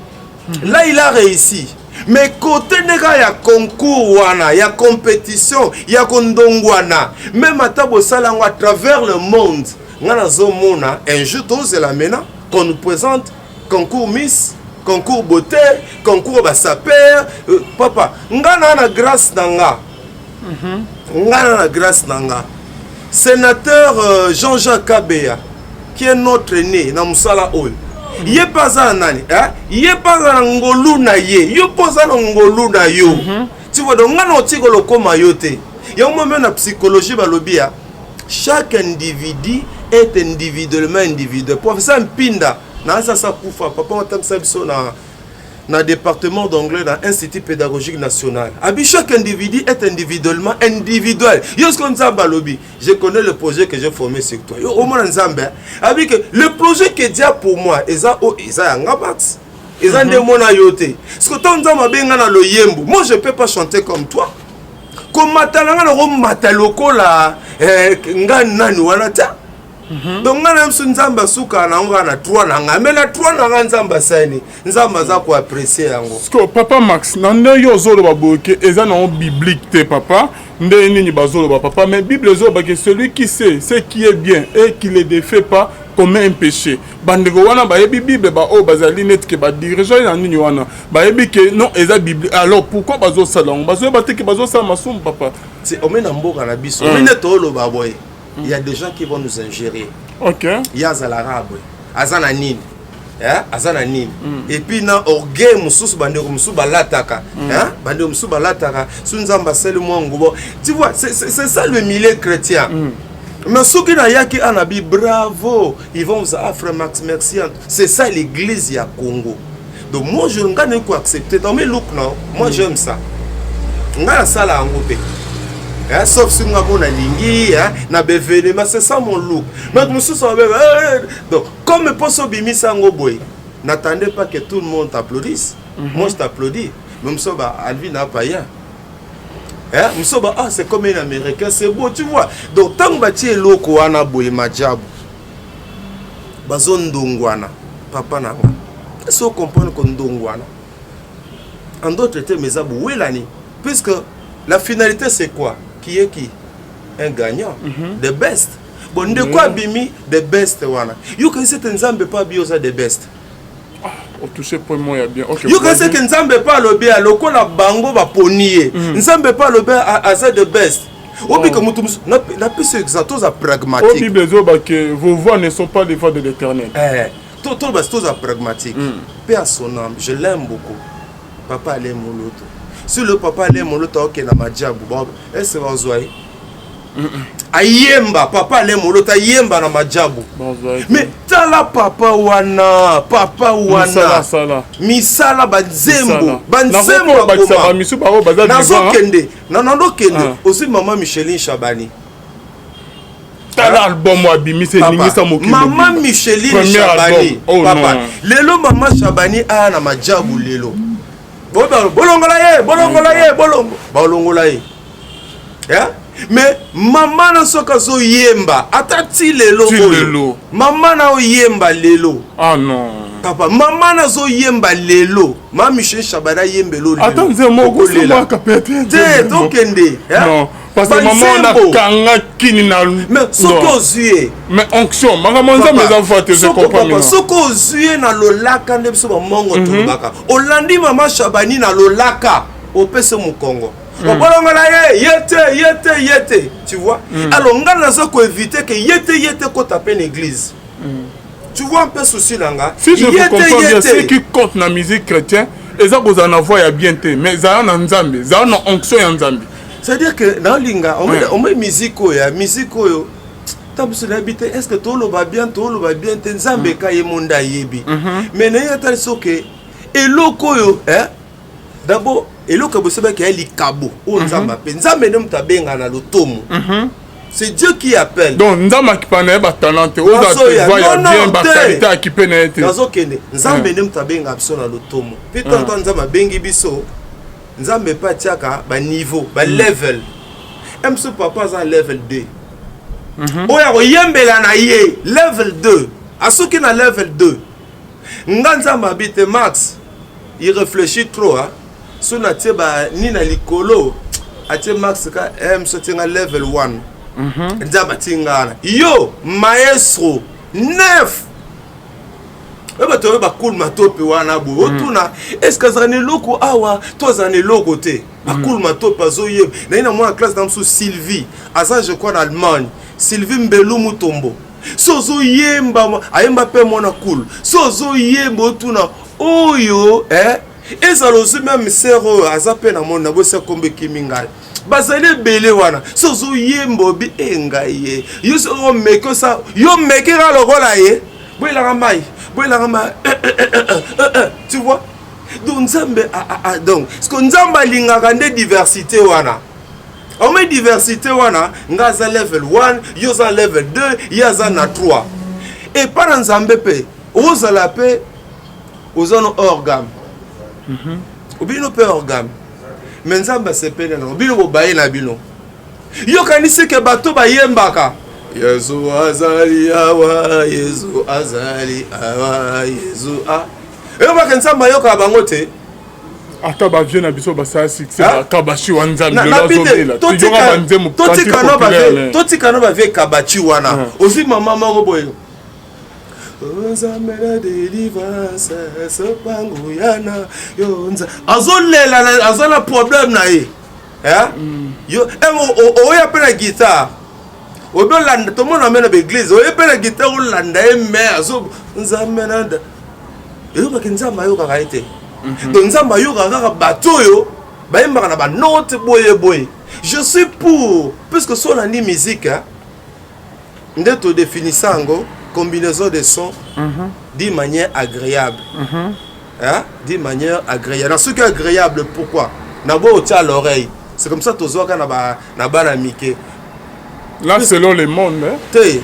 Là, il a réussi. Mais côté il y a concours, il y a compétition, il y a kondongwana. Même à travers le monde, un jour, c'est la maintenant qu'on nous présente concours Miss, concours beauté, concours saper. Papa, ngana na grâce nanga. Ngana na grâce nanga. Sénateur Jean-Jacques Kabea, qui est notre aîné na musala oyo. Yé pas à nani, yé pas à ngolu na ye, yo posa na ngolu na yo. Tu vois donc ngana otiko lokoma yote. Ya moment na psychologie balobia, chaque individu est individuellement individuel. Professeur Mpinda na ça kufa papa matam sabiso na département d'anglais dans l'Institut pédagogique national. Chaque individu est individuellement individuel. Je connais le projet que j'ai formé sur toi. Le projet que Dieu a pour moi, moi je ne peux pas chanter comme toi. Comme donc ngana msunzamba suka anaonga na trois nanga mena trois nanga nzamba sani nzamba za ko apprécier yango sko papa Max nande yo zolo baboke eza na biblique te papa nde nini bazolo ba papa mais bible zo ba que celui qui sait ce qui est bien et qui le défait pas commet un péché bandeko wana ba yebi bible ba o bazali net ke ba dirigeant na nini wana ba yebi que non eza bible alors pourquoi bazo salon bazo ba te ke bazo sa masum papa c'est omena mboka na biso omena tolo ba boy. Il y a des gens qui vont nous ingérer. OK. Il y a Zalarabe, Azananine. Azananine. Et puis na orgueil mususu bandeko mususu balataka. Bandeko mususu balataka. Sunzamba sel mwangubo. Tu vois, c'est ça le milieu chrétien. Mais ceux qui n'ont qui anabi bravo, ils vont vous frère Max merci. C'est ça l'église ya Congo. Donc moi je ne peux pas accepter dans mes looks non. Moi j'aime ça. Ngana sala ngopé. Sauf si on a bon aligné, na bévénement, c'est ça mon look. Mais nous sommes donc comme le poste bimi sango boy, n'attendez pas que tout le monde t'applaudisse. Moi je t'applaudis. Mais nous sommes Alvin n'a pas rien. Nous sommes c'est comme un Américain, c'est beau, tu vois. Donc tant que tu es loko wana boy majabu, bazon dongwana, papa na. Est-ce qu'on comprend qu'on dongwana? En d'autres termes, mes abou welani, puisque la finalité c'est quoi? Qui est qui? Un gagnant. The best. Bon, de quoi bimi? The best wana. You can say que Nzambe pas biosa the best. Au toucher pour moi il y a bien. OK. You can say que Nzambe pas le bien loko la bango ba ponier. Nzambe pas le bien à ça the best. Obi que mutum la plus exactos à pragmatique. Au Bible zo ba que vos voix ne sont pas les voix de l'Éternel. Tout bastos à pragmatique. Paix à son âme, je l'aime beaucoup. Papa l'aime l'autre. si le papa le molota oke na majabu bon est-ce que vous voyez ayemba papa le molota yemba na majabu mais tala papa wana misala banzembo nazokende nanandokende aussi maman Micheline Chabani l'album abimisi ningisa mokili maman Micheline Chabani papa lelo maman Chabani a na majabu lelo bolongola ye bolongola ye mais maman na soka zo yemba atati lelo maman na yemba lelo ah non papa maman na zo yemba lelo maman Micheline Chabani yemba lelo attendez moko c'est kapete te tokende non parce que maman na kanga kini na mais soko zuye mais onction mangamonza mes enfants te je comprends papa soko zuye na lolaka nde biso ba mongo tobaka olandi maman Chabani na lolaka opese mukongo obolongola yete tu vois alors nga nazo ko éviter que yete ko taper l'église tu vois un peu souci langa si je comprends bien ceux qui comptent na musique chrétienne eza koza na voix ya bien te mais za na nzambe za na onction ya nzambe c'est-à-dire que dans linga on met musique oyo tabuso na habité est-ce que tout le va bien te nzambe ka yemonda yebi mais na yata soke eloko yo d'abord eloko boseba ke likabo o nzamba pe nzambe ne mutabenga na lotomo c'est Dieu qui appelle donc nzamba ki pana ba talent o za te voya bien ba qualité ki pena ete nazo kende nzambe ne mutabenga biso na lotomo pe tonton nzamba bengi biso nzambe pa tiaka ba niveau ba level emso papa za level 2 oya ko yembela na ye level 2 asoki na level 2 nga nzamba habite max il réfléchit trop so na teba ni na likolo atie max ka emso tinga level 1 nzamba tingana yo maestro 9 eba to ba cool matope wana bo otuna est-ce que ça ne loko awa to za ne loko te ba cool matope azoye na ina moi classe dans sous Sylvie asa je crois en Allemagne Sylvie Mbelu Mutombo sozo yemba ayemba pe mona cool sozo yemba otuna oyo ezalozi même sero azape na mona bo se kombe kimingal bazale belé wana sozo yembo bi engaye yo so meko sa yo mekira lokola ye boilanga mai tu vois donc nzambe donc ce que nzamba lingaka nde diversité wana on met diversité wana ngaza level 1 yo za level 2 yaza na 3 et par nzambe pe ozala pe ozano organe obino pe organe mais nzamba sepene no bino bobaye na bino yo kanisi ke bato bayembaka Yesu azali awa Yesu azali awa Yesu a yo ba nzamba yo ka bango te ata ba vieux na biso ba sa succès ka ba shi wanzambe lo zobela toujours ba nzemu totika no ba vie kabachi wana ozi mama moko boyo nzambe la délivrance sopango yana yo nza azolela azola problème na ye yo oya pe na guitare obolanda to mona mena be église oya pe na guitare olanda e mais azo nzambe nanda yo ba kinzamba yo ka ite donc nzamba yo ka bato yo ba yembaka na ba note boye je suis pour puisque son la musique ndeto définissango combinaison de sons d'une manière agréable. D'une manière agréable. Ce qui est agréable, pourquoi? D'abord, tu as l'oreille. C'est comme ça que tu as Mickey. Là, selon le monde.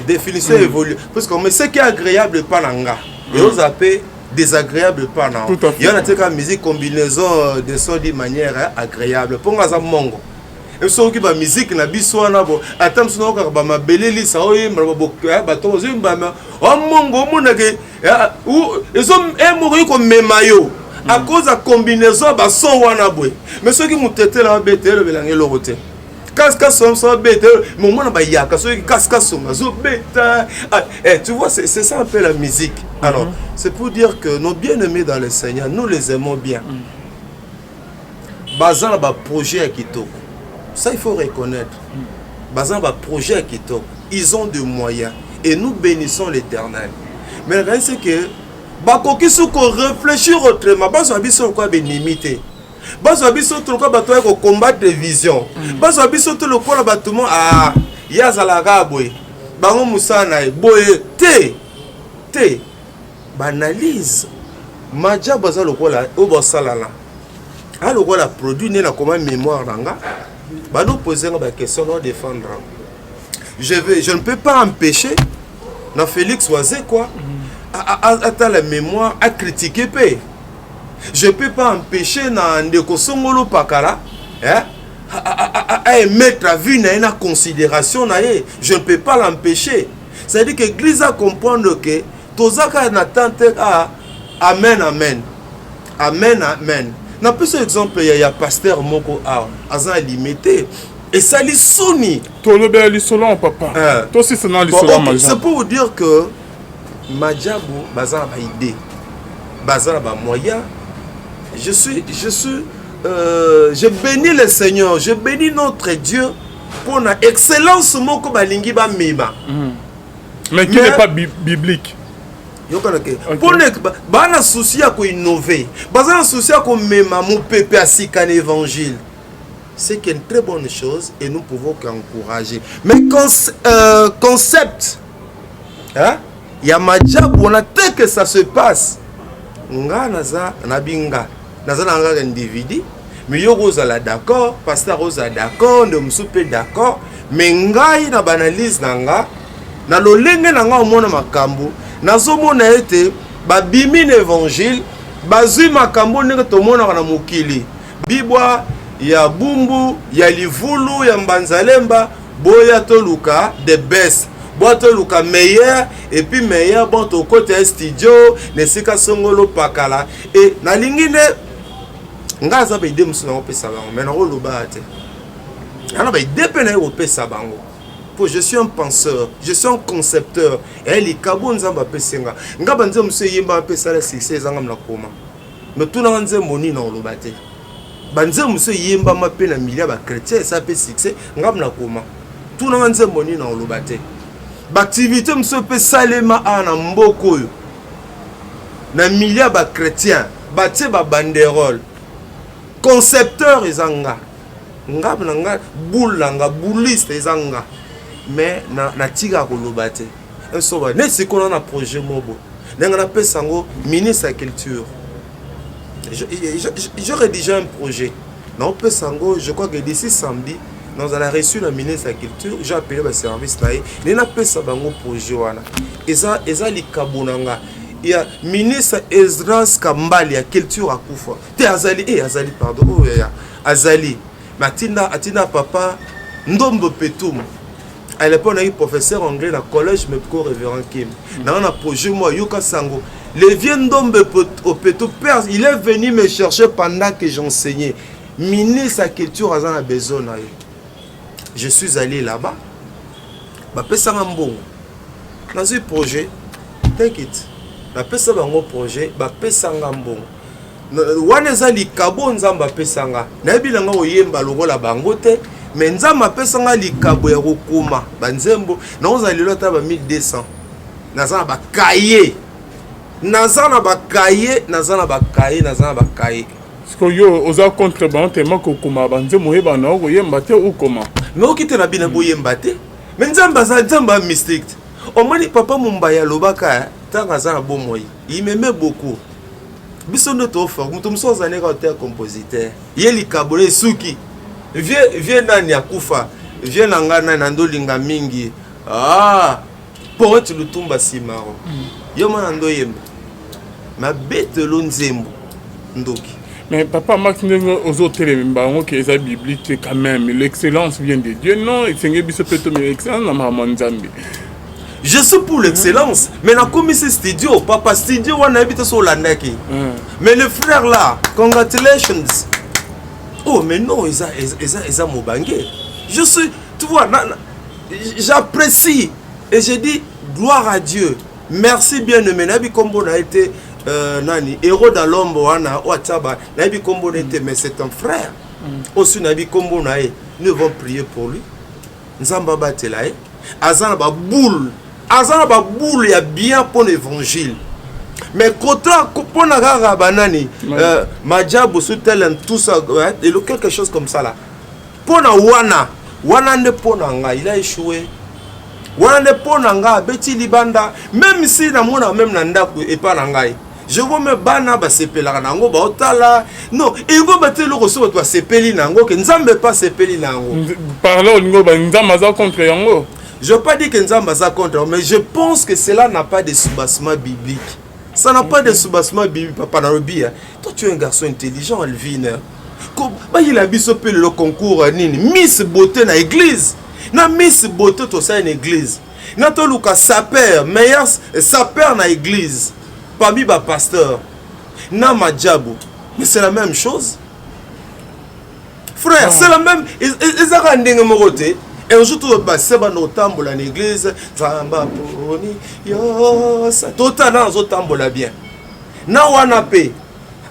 Définition évolue. Parce que ce qui est agréable, pas nanga. Et on appelle désagréable, pas nanga. Il y a une musique combinaison de sons d'une manière agréable. Pour moi, ça mongo. Et ce qui est musique na biso na bo atam sono ka ba mabeleli sa oye mba bo ba to zimba ma o mongo mona ke ezo moko ko memayo à cause de combinaison ba son wana boy mais ce qui mutete la bete le belange lorote kaska son so bete mon mona ba yaka so qui kaska son zo beta tu vois c'est ça un peu la musique alors c'est pour dire que nos bien-aimés dans le Seigneur nous les aimons bien bazan ba projet kitoko. Ça, il faut reconnaître. Bazan va projet qui top. Ils ont des moyens. Et nous bénissons l'Éternel. Mais le c'est que, Bakoki Souko réfléchir autrement. Bazan a dit quoi bénimité. bazwa biso to lokola bato ko combattre vision bazwa biso to lokola bato mo yazalaka boye bango musana boye te banalise maja baza lokola o bosalala a lokola produit ne na comment mémoire nanga bano poser ba question non défendre je ne peux pas empêcher na Félix Oisé quoi à la mémoire à critiquer paix. Je peux pas empêcher na ndeko Songolo Pakala à mettre la vie na considération na ye. Je ne peux pas l'empêcher. Ça veut dire que l'église a comprendre que tozaka na tante amen. Na plus exemple il y a pasteur moko azan limité et ça li soni to le bel isolant papa toi aussi c'est dans l'isolant. C'est pour vous dire que Madjabou bazan ba idée bazan ba moyen. Je bénis le Seigneur, je bénis notre Dieu pour la excellence moko balingi ba mema. Mais qui n'est pas biblique. Pour ne pas souci à innover, bazan souci à mema mon pépé à sikane évangile. C'est une très bonne chose et nous pouvons qu'encourager. Mais concept, hein? Il y a Madjabou, on attend que ça se passe. Nga naza nabinga. Naza nanga individu. Mais yo rozala d'accord, pasteur rosa d'accord, de msupe d'accord. Mais ngai na banalise nanga. Na lolenge nanga omona makambo. Nazo mona ete babimi l'évangile, bazui makambo ndenge tomona na mokili. Bibwa ya bumbu, ya livulu, ya mbanzalemba, boya toluka the best. Boito luka meilleur et puis meilleur bon to côté studio nesika Songolo Pakala et na lingine ngaza ba ide musu na opesa bango mais na oloba te ana ba ide pe na opesa bango pour je suis un penseur je suis un concepteur et li kabonza ba pesenga ngaba nze musu yimba pesa la succès zanga mla koma mais tout na nze moni na oloba te banze musu yimba mape na milia ba chrétien ça pe succès ngaba na koma tout na nze moni na oloba te. L'activité monsieur peut salema na mboko na milia ba chrétien batie ba banderole concepteur ezanga ngaba nga bulanga buliste ezanga mais na tiga ko lobate un soba ne c'est qu'on a un projet mobo n'anga na pesango ministre de la culture je rédige un projet non pesango je crois que d'ici samedi nous avons reçu le ministre de la Culture, j'ai appelé le service là. Il n'a pas ça dans le projet. Et ça, les Kabonanga. Il y a le ministre Esdras Kambali, la culture à Koufa. Azali, pardon. Azali. Atina papa, Ndombo Petoum. À l'époque, on a eu professeur anglais dans le collège, mais pour révérend Kim. Dans un projet, moi, Yoka Sango. Le vieux Ndombo Petoum, il est venu me chercher pendant que j'enseignais. Ministre de la Culture a besoin. Je suis allé là-bas. Je suis allé dans un projet. T'inquiète. Je suis allé dans un projet. Je suis allé dans un projet. Je suis allé dans un projet. Je suis allé dans un projet. Je suis allé dans un projet. Je suis allé dans un projet. 1200. Je suis allé dans un projet. Est-ce que yo oza contrebande tellement que comment banze moyeba na oyemba te ou comment mais okite na bina boyemba te mais nzamba mystique omoni papa mumbaya lobaka tanga za bon moyi il m'aimait beaucoup biso ndo to fa mutu msoza ne ka auteur compositeur yeli kabole suki vie nani akufa vie nangana na ndolinga mingi poète lutumba simaro yo mana ndo yemba ma bête lo nzembo ndoki. Mais papa Max aux autres éléments qui est biblique quand même l'excellence vient de Dieu non c'est plutôt l'excellence na mamanzambi. Je suis pour l'excellence mais na comme ce studio papa studio on habite sur la ndaki. Mais le frère là congratulations. Oh mais non ils a mobangé. Je suis tu vois j'apprécie et je dis gloire à Dieu. Merci bien-aimé nabi comme on a été nani héros dans l'ombre wana wataba nabi kombo nete mais c'est un frère aussi nabi kombo nae nous devons prier pour lui nzamba batela azana ba boule ya bien pour l'évangile Mais contrat pour na banani Madjabou sous tel tout ça et quelque chose comme ça là. Pour na wana ne pour na il a échoué. Wana ne pour na beti libanda même si na mona même nanda et pas na je vois me bana ba sepela nango ba otala non et go batelo reso to sepeli nango que nzambe pas sepeli nango parler ngo ba nzamba za contre yango. Je veux pas dire que nzamba za contre mais je pense que cela n'a pas de soubassement biblique. Ça n'a pas de soubassement biblique, papa Narobi. Toi, tu es un garçon intelligent, Alvin. Il a bisopé le concours Miss Beauté dans l'église. Na Miss Beauté, tu sais, une église. Na to luka saper, meilleur saper dans l'église. Parmi les pasteurs. Na Madjabou. Mais c'est la même chose. Frère, c'est la même. Ils ont rendu un moroté. Et un jour, tu vas passer dans l'église. Zamba poni, yo, ça. Totalement, on tambola bien. Na wana pe.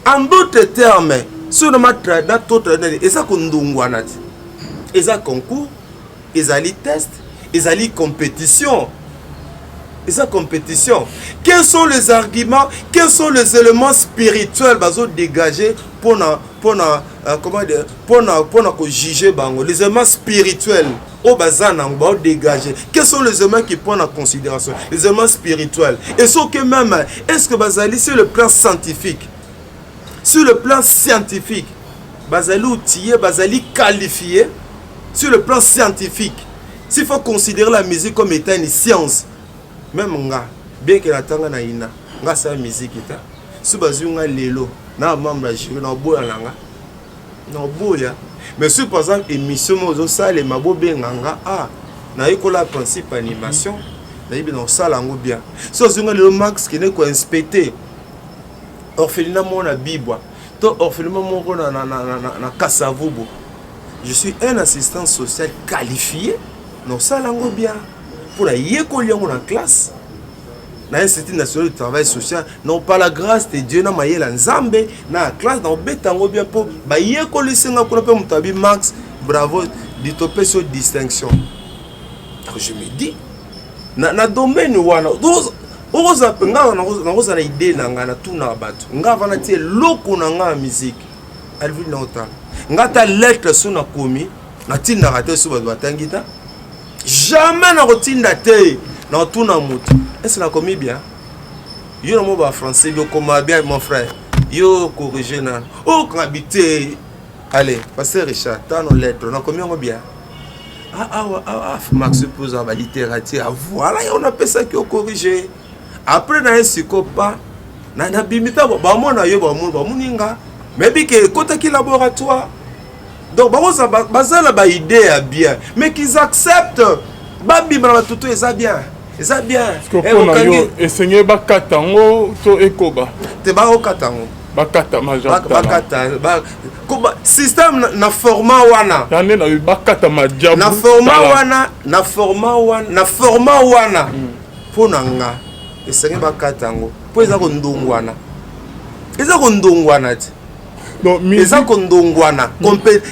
En d'autres termes, sur le match, dans d'autres termes, ils ont ils ont concours, ils ont test, ils ont compétition. Ils ont compétition. Quels sont les arguments, quels sont les éléments spirituels dégagés pour juger les éléments spirituels au bazan dégager. Quels sont les éléments qui prennent en considération? Les éléments spirituels. Et ce que même, est-ce que Bazali sur le plan scientifique, sur le plan scientifique, Bazali outillé, Bazali qualifié, sur le plan scientifique, s'il faut considérer la musique comme étant une science, même nga, bien que la tanga na ina, nga sa musique ita, si bazunga lelo, na membre jury na boya nanga, na boya. Mais si par exemple émission mozo ça les mabo benganga ah, na école principe animation, na ibi na sala ngo bien. So zunga le max qui ne ko inspecter. Orphelinat mon na bibwa. To orphelinat mon na Kasavubu. Je suis un assistant social qualifié. Non sala ngo bien. Pour la yekoli en classe. Dans l'Institut national du travail social, non pas la grâce de Dieu, na mayela nzambe, na classe dans betango bien pour ba yekoli senga pour pe mutabi max, bravo, ditopé sur distinction. Alors je me dis, na domaine wana, oza nga na oza na idée na nga na tuna batu. Nga vana tie loko na nga musique. Alvin na otala. Nga ta lettre sur na komi, na tinda raté sur ba batangita. Jamais na rotinda te na tuna mutu. Est-ce qu'on a commis bien? Yo no ba français yo comment bien mon frère. Yo corriger na. Oh quand habiter. Allez, pasteur Richard, t'as nos lettres, on a commis bien. Max pose à la littérature. Voilà, on appelle ça qui est corrigé. Après na psychopathe, na bimita ba mo na yo ba muninga. Mais bi que côté qui laboratoire. Donc bazala ba idée à bien, mais qu'ils acceptent. Babi ba tout ça bien. C'est bien. Et Seigneur Bakatango, to ekoba. Te ba okatango. Bakata major. Bakata. Système na format wana. Yane na bakata majabu. Na format wana. Ponanga. Et Seigneur Bakatango. Po eza ko ndongwana. Eza ko ndongwana ti. Donc eza ko ndongwana.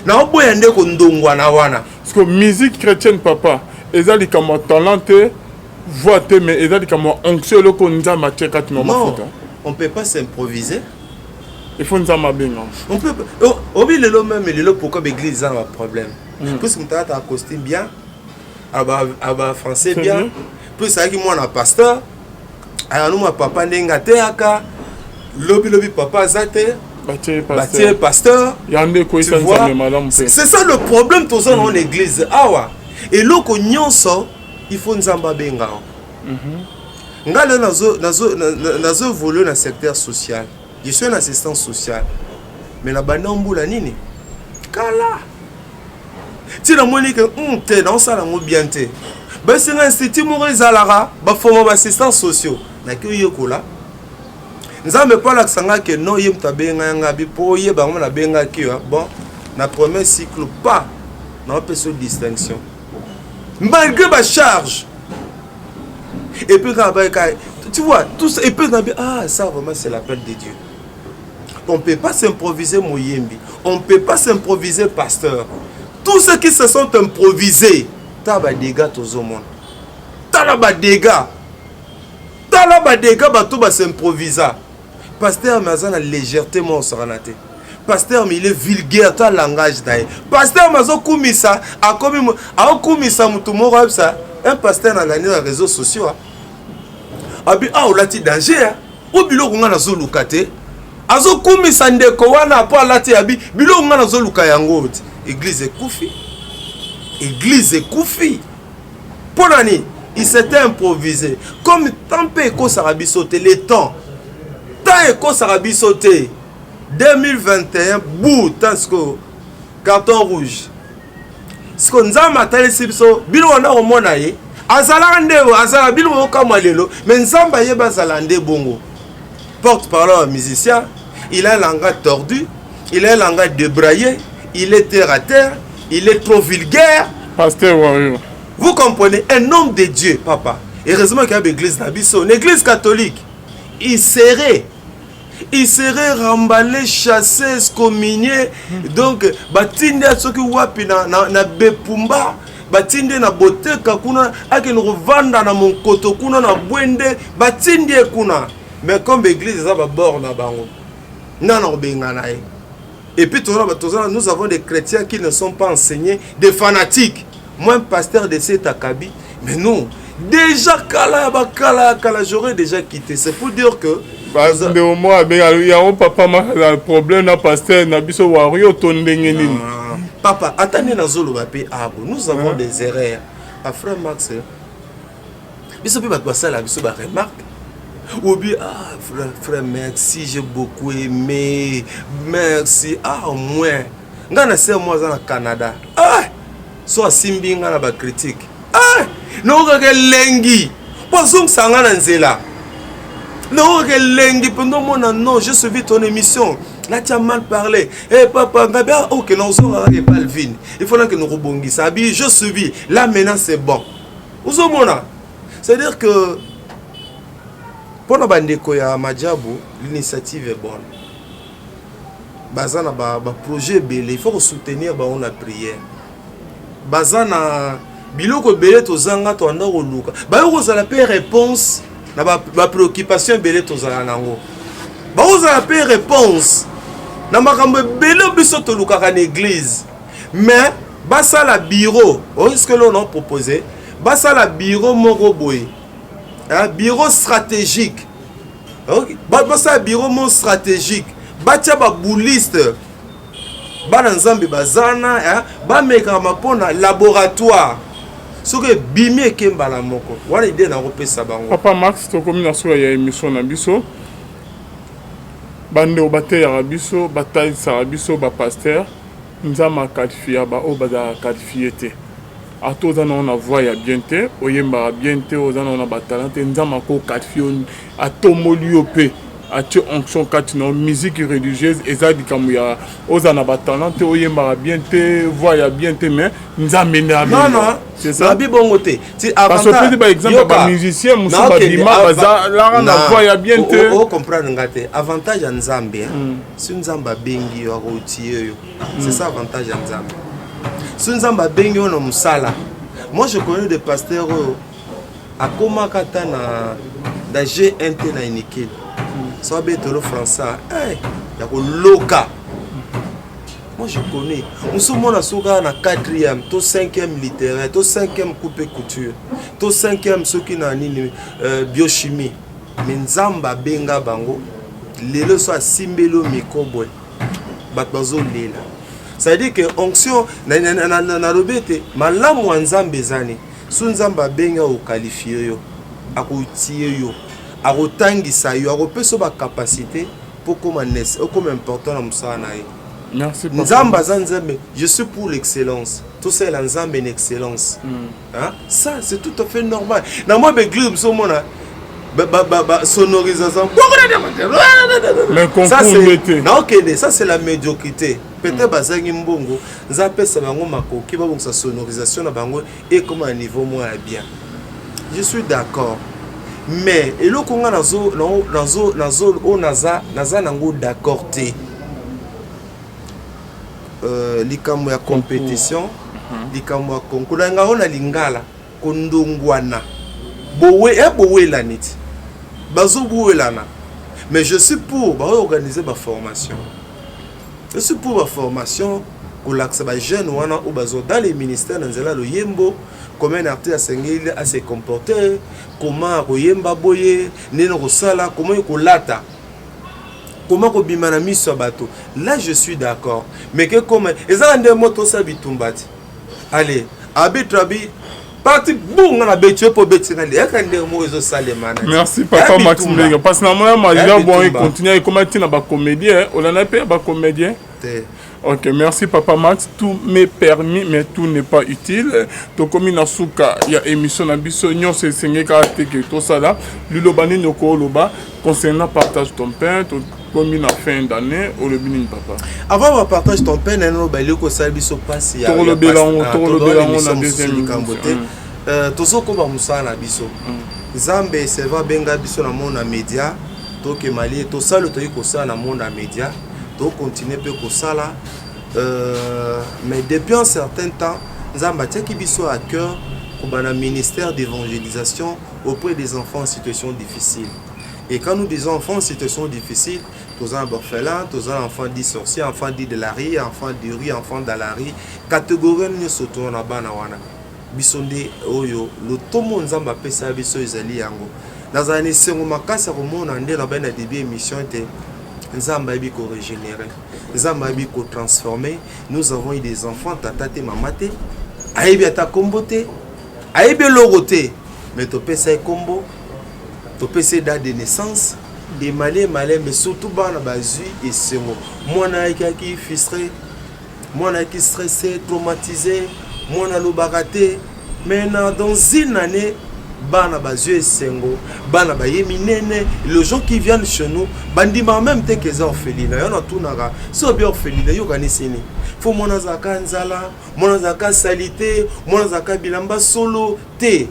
Na oboya nde ko ndongwana wana. Parce que musique chrétienne papa, eza likama talenté. Voter mais ils ont dit comment anxieux le konza matière quand non on peut pas s'improviser. Il faut nous bien. On peut obi le même le pourquoi l'église a un problème. Plus que tu as costume bien aba français bien plus ça qui moi na pasteur alors nous papa ndenga teaka lobi papa zate bâtir pasteur yande ko isa madame. C'est ça le problème tous dans l'église awa et loko nyonso il faut nzamba benga. Ngale nazo voler dans le secteur social. Je suis un assistant social. Mais la banambu la nini? Kala. Si la monique te dans ça la bien te. Ben c'est un institut Maurice Zalara, ba former assistant sociaux. Na ki yokola. Nzambe pas la sanga que non yem ta benga ngabi po ye ba na benga ki bon na premier cycle pas. Na peut se distinction. Malgré ma charge. Et puis quand tu vois, tout ça, et puis ça vraiment c'est l'appel de Dieu. On ne peut pas s'improviser Mouyembi. On ne peut pas s'improviser pasteur. Tous ceux qui se sont improvisés, t'as des dégâts tous au monde. T'as des dégâts. tala ba dégâts bato ba s'improvisa pasteur mazana légèreté mo saranate pasteur mais il est vulgaire ta langage d'ailleurs pasteur mazo kumisa akomi akumisa mutu moko ça un pasteur na gagné les réseaux sociaux abi olati danger o biloko nga nazoluka te azokumisa ndeko wana po alati abi biloko nga nazoluka yango te église ekufi ponani il s'était improvisé comme tant peu ko sarabisote le temps eko sarabisote 2021 bout tansko carton rouge siko nzamba atalisi biso biloko na komona ye azala ndebo azala biloko kama lelo mais nzamba ye bazala nde bongo porte-parole à musicien, il a un langage tordu, il a un langage débraillé, il est terre à terre, il est trop vulgaire. Pasteur Wario. Vous comprenez, un homme de Dieu, papa. Heureusement qu'il y a une église d'Abisso, une église catholique. Il serait remballé, chassé, excommunié. Donc, batinde ceux qui wapi na bepumba, batinde na boteka kuna, ake no vanda na monkoto kuna na bwende, batinde kuna. Mais comme l'église, ça va bord na bango. Et puis nous avons des chrétiens qui ne sont pas enseignés, des fanatiques. Moi, un pasteur de cet akabi, mais non. Déjà, kala, j'aurais déjà quitté. C'est pour dire que. Il y a un papa qui a un problème, un pasteur, papa, attendez, nous avons des erreurs. Frère Max, il remarque. Ou bien, frère, merci, j'ai beaucoup aimé. Merci, au moins. Ngana c'est moi dans le Canada. Soit Simbi ngana ba critique. Non, lengi. Poisson sangana nzela. Non, lengi pendant mon non, je suivi ton émission. Là, tu as mal parlé. Eh, papa, ok, non, on n'est pas le vin. Il faut que nous rebondissions. Je suivi. Là, maintenant, c'est bon. C'est-à-dire que pour nous bandeko ya Madjabou, l'initiative est bonne. Bazana ba projet belé, il faut soutenir ba on la prière. Bazana biloko belé to zanga to anda oluka. Ba yo za la paix réponse na ba préoccupation belé to zanga nango. Ba yo za la paix réponse na makambo belé biso to luka ka église. Mais basa la bureau, est-ce que l'on a proposé? Basa la bureau moko boy. Un bureau stratégique. Okay. Un bureau stratégique. Batia ba bouliste. Bana nzambe bazana, ba meka mapona laboratoire. Soke bimi kemba la moko. Wana ide na repesa bango. Papa Max to komi na so ya émission na biso. Bande o bate ya biso, bataille sa biso ba pasteur. Nzama qualifié ba o bada qualifié te. A tous on a voix bien te, oyemba bien te, aux on a batalante, nzama ko qualifié à tomoliope, à tu onction katino musique religieuse, ezadi kamuya, aux on a batalante, oyemba bien te, voix bien te, mais nzama na bien. Non, c'est ça. Nabi bongote. Parce que par exemple, ba musicien, musa ba dima, baza, la na voix bien te. O comprendre ngate. Avantage à nzambe, si nzamba bengi yo akotiye yo. C'est ça avantage à nzambe. Sunzamba bengi ono musala. Moi je connais des pasteurs à Komakata na G1T na Inikel. Ça va être le français. Ya ko loka. Moi je connais. Nous sommes na soka na 4e, to 5e littéraire, to 5e coupe couture, to 5e ceux qui na nini biochimie. Menzamba benga bango. Lelo so simbelo mikobwe. Batbazo lela. Ça veut dire que onction na robete malamu nzambe zani sunzamba benga o qualifier yo akoutier yo akotangisa yo akopeso ba capacité pour comme important na musana ye. Merci nzamba zanzambe, je suis pour l'excellence. Tout ça la nzambe une excellence. Ça c'est tout à fait normal. Na moi beglib so mona sonorisation. Mais ça c'est la médiocrité. Peut-être bazangi mbongo, nzapesa bango makoki ba bonsa sonorisation na bango et comme un niveau moins bien. Je suis d'accord. Mais eloko nga nazo o naza nango d'accord te. Likambo ya compétition, likambo ya concours nga ona lingala kondongwana. Bowe la niti. bazobouelana. Mais je suis pour organiser ma formation. Je suis pour ma formation pour l'accès aux jeunes ou dans les ministères dans le yembo, comment un artiste à se comporter, comment yemba boye, neno sala, comment lata, comment bimana miso bateau. Là je suis d'accord. Mais que comme et ça des motos ça bitumbati. Allez, abitrabi parti bon na betio pour betina les kande mo ezo salemana. Merci papa Maxime Lenga parce que na moi déjà bon il continue comment tu na ba comédien, on en a pas ba comédien. Ok, merci Papa Max. Tout m'est permis, mais tout n'est pas utile. Donc, comme il y a une émission, c'est tout ça là. Lulobani Noko Loba, concernant partage ton pain, comme il a fin d'année, au le binin papa. Avant de partage ton pain, on a eu un passe. Tout le bélan, on a deuxième émission. Tout ce qu'on va mousser na biso. Zambe, c'est va benga biso na monde média. Tout que Mali, tout ça le truc qu'on ça na monde média. Donc continuer peu comme ça là, mais depuis un certain temps, nous avons à cœur pour le ministère d'évangélisation auprès des enfants en situation difficile. Et quand nous disons enfants en situation difficile, tous un orphelin, tous un enfant dit sorcier, enfant dit de la rue, enfant de rue, enfant de la rue, catégorie nous se tourne à banawana. Bisonde oyo, le tomo nous avons appelé ça biso izali yango. Dans un essai où ma casse à remonter en dehors de la début émission était Nzambabi ko régénérer, Nzambabi ko transformer. Nous avons eu des enfants, tatate mamate, aïbi ata kombote, aïbi lorote, mais to pesa kombo, to pesa date de naissance, et malé, mais surtout bana bazui et sengo. Moi na qui frustré, moi na qui stressé, traumatisé, moi na lo baraté, mais dans une année. Bana bazue sengo bana ba yeminene les gens qui viennent chez nous bandima même te que za orpheline yo na tunaka so bien orpheline yo kanisini faut mona zaka nzala mona zaka salité mona zaka bilamba solo te.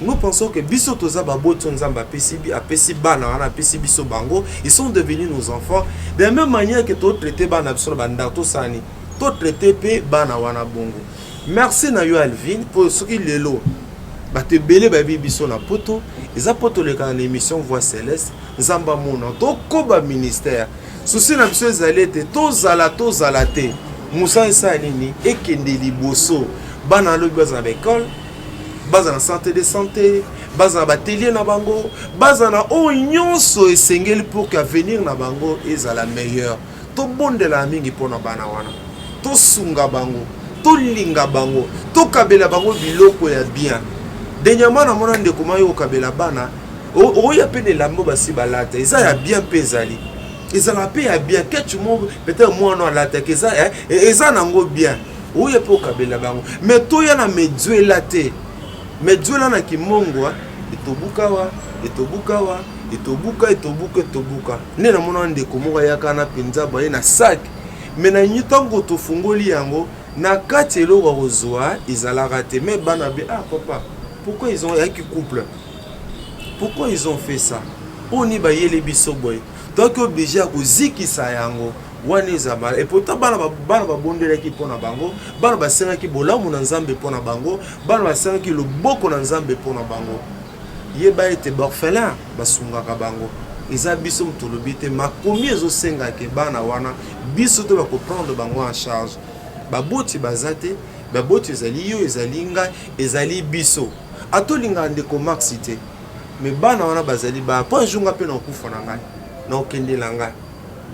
Nous pensons que biso toza baboto nzamba pesibi apesi bana wana apesi biso bango, ils sont devenus nos enfants de la même manière que to traiter bana biso banda to sani to traiter pe bana wana bongo. Merci na yo Alvin pour ce qui lelo bate belé babi biso na poto eza poto le kan émission Voix Céleste nzamba mona to koba ministère souci na biso ezali te to zala te musa esa nini ekende liboso bana lo baza na école baza na santé de santé baza na batelier na bango baza na o nyonso esengeli pour que avenir na bango ezala meilleur to bondela mingi pona bana wana to sunga bango to linga bango to kabela bango biloko ya bien. Dernièrement, on a dit comment il kabela bana. O ya pe de lambo basi balata. Ils a bien pesali. Ils a pe ya bien. Quelque monde peut-être moi non la tête. Ils a nango bien. O ya pe kabela bango. Mais to ya na medue laté. Medue la na kimongo etobukawa, etobukawa, etobuka, etobuka, etobuka. Ne na mona ndi komoka ya kana pinza boye na sac. Mais na nyitango to fungoli yango na kati eloko kozwa izala raté. Mais bana be ah papa. Pourquoi ils ont qui couple? Pourquoi ils ont fait ça? On y va y les bisoboy. Donc obligé à ziki sayango. Wanezama et pourtant bana bondela ki pona bango, bana ba senga ki bolamu na nzambe pona bango, bana ba senga ki lo boko na nzambe pona bango. Yeba ete orphelin basunga ka bango. Eza biso mtolobite makomi ezo senga ke bana wana biso to ba prendre bango en charge. Baboti bazate, baboti ezali yo ezali nga ezali biso. Atolinga ndeko maxité mais bana wana bazali ba po junga pe na kufa na ngai na okende la ngai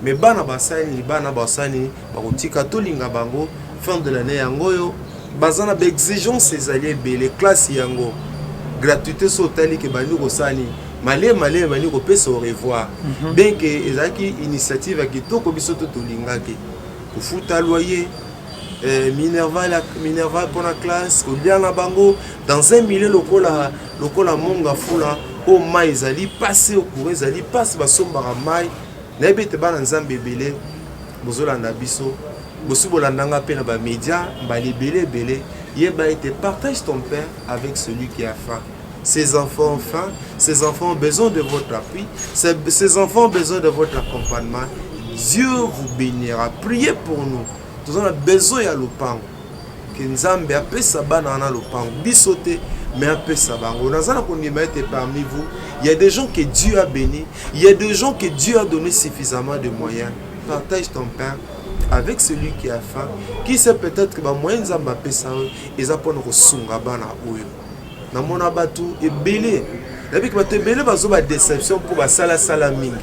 mais bana basani ba kotika tolinga bango fin de l'année yango yo bazana ba exigence ezali belé classe yango gratuité sotali ke bani ko sani malé bani ko pesa au revoir bien que ezaki initiative ki toko biso to tolinga ke ko futa loyer Minerva pour la classe, au bien la bango, dans un milieu lokola monga fula, au maï zali, passer au courant zali, passe basomba maï, n'ebete ba nzambe belé, bozolanda biso, bosubolandanga pe na ba média, ba belé, yeba été partage ton pain avec celui qui a faim. Ces enfants ont faim, ces enfants ont besoin de votre appui, ces enfants ont besoin de votre accompagnement. Dieu vous bénira. Priez pour nous. Nous avons besoin de l'opango. que Nzambe apesa bana na lopango bisote mais apesa bango. Nazana kondima ete parmi vous, il y a des gens que Dieu a béni, il y a des gens que Dieu a donné suffisamment de moyens. Partage ton pain avec celui qui a faim, qui sait peut-être que ba moyen Nzambe apesa eux, eza pona ko sunga bana oyo. Na mona batu ebele. Depuis que bato ebele bazo ba déception pour ba sala mingi.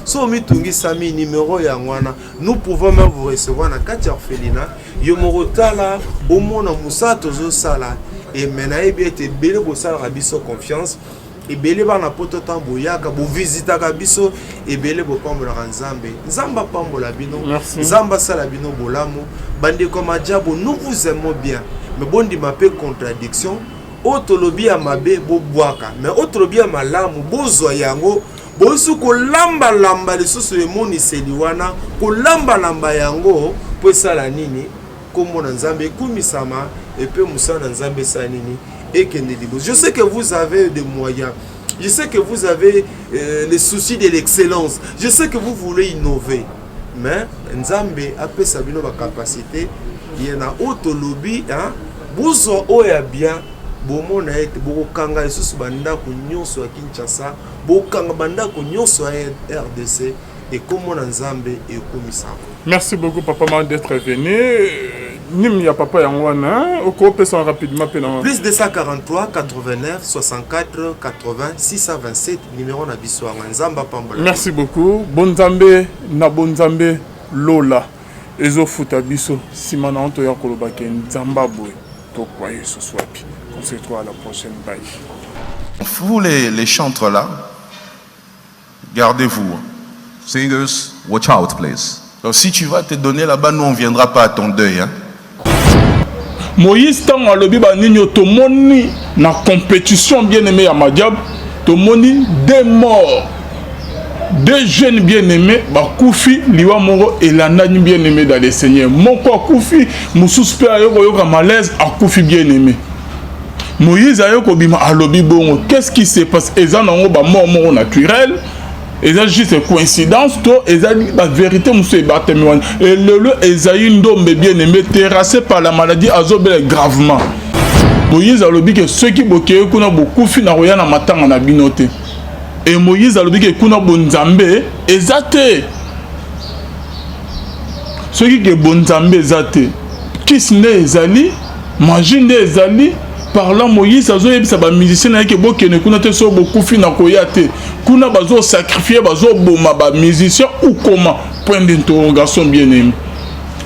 So mitungi sami numéro ya ngwana, nous pouvons même vous recevoir na kati orphelinat. Yo morotala au mona musato zo sala et mena ebete ebele bo sala biso confiance. Ebele bana poto tambo yaka bo visita ka biso ebele bo pambola Nzambe. Nzamba pambola bino, Nzamba sala bino bolamu, bande comme diabo nous vous aimons bien. Mais bon di mape contradiction, otolobi ya mabe bo bwaka, mais otolobi ya malamu bozwa yango. Bosu ko lamba lamba lisusu emoni seliwana ko lamba lamba yango po sala nini komona Nzambe kumisama et puis musana Nzambe sa nini et kenelibo. Je sais que vous avez des moyens. Je sais que vous avez les soucis de l'excellence. Je sais que vous voulez innover. Mais Nzambe a sabino ba capacité, il y en a autre lobby hein. Bozo oya bien bomona ete bokanga lisusu banda ko nyonso ya Kinshasa. RDC et comment Nzambe et commissaire. Merci beaucoup papa d'être venu. Nim ya papa yangwana okope son rapidement plus 243 89 64 80 627 numéro na biso Nzamba pambola. Merci beaucoup. Bonzambe na bonzambe Lola ezo futa biso simana onto ya koloba ke Nzamba boy to kwa Yesu swapi. On se retrouve à la prochaine. Bye. Vous les chantres là, gardez-vous. Singers, watch out, please. Donc, si tu vas te donner là-bas, nous on viendra pas à ton deuil. Hein? Moïse tant alobi ba ninyo to moni na compétition bien aimé à Madiab, to moni des morts. Deux jeunes bien-aimés, Koufi, Liwa Moro et Landani bien-aimé dans les Seigneurs. Mon quoi Koufi, Moussous Père Yoga malaise à Koufi bien-aimé. Moïse a eu alobi bon. Qu'est-ce qui se passe? Ils ont mort naturel. Ils ont juste coïncidence. Ils ont la vérité. Et ils ont une dôme bien-aimé terrassé par la maladie azobel gravement. Moïse a dit que ceux qui boquaient kuna beaucoup fina royana matanga na binote. Et Moïse a dit que kuna bonzambe ezate. Ceux qui que bonzambe ezate. Qui s'ne ezali, majine ezali. Parlant Moïse, azo yebisa ba musicien na ke bokene kuna te so beaucoup fina koyate. Kuna bazo sacrifier bazo boma ba musicien ou comment? Point d'interrogation bien-aimé.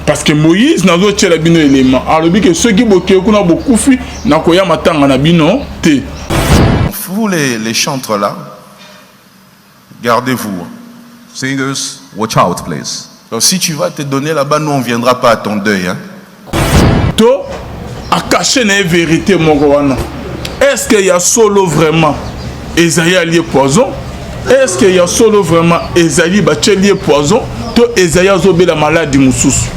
Parce que Moïse nazo tchela bino élément. Alors que ceux qui boke kuna beaucoup fi na koya matanga na bino te. Vous les chantres là, gardez-vous. Singers, watch out please. Donc si tu vas te donner là-bas, nous on viendra pas à ton deuil. Hein? To a caché la vérité mon. Est-ce qu'il y a solo vraiment Esaïe allié poison? Est-ce qu'il y a solo vraiment Esaïe lié poison? To Esaïe azobé la maladie moussous.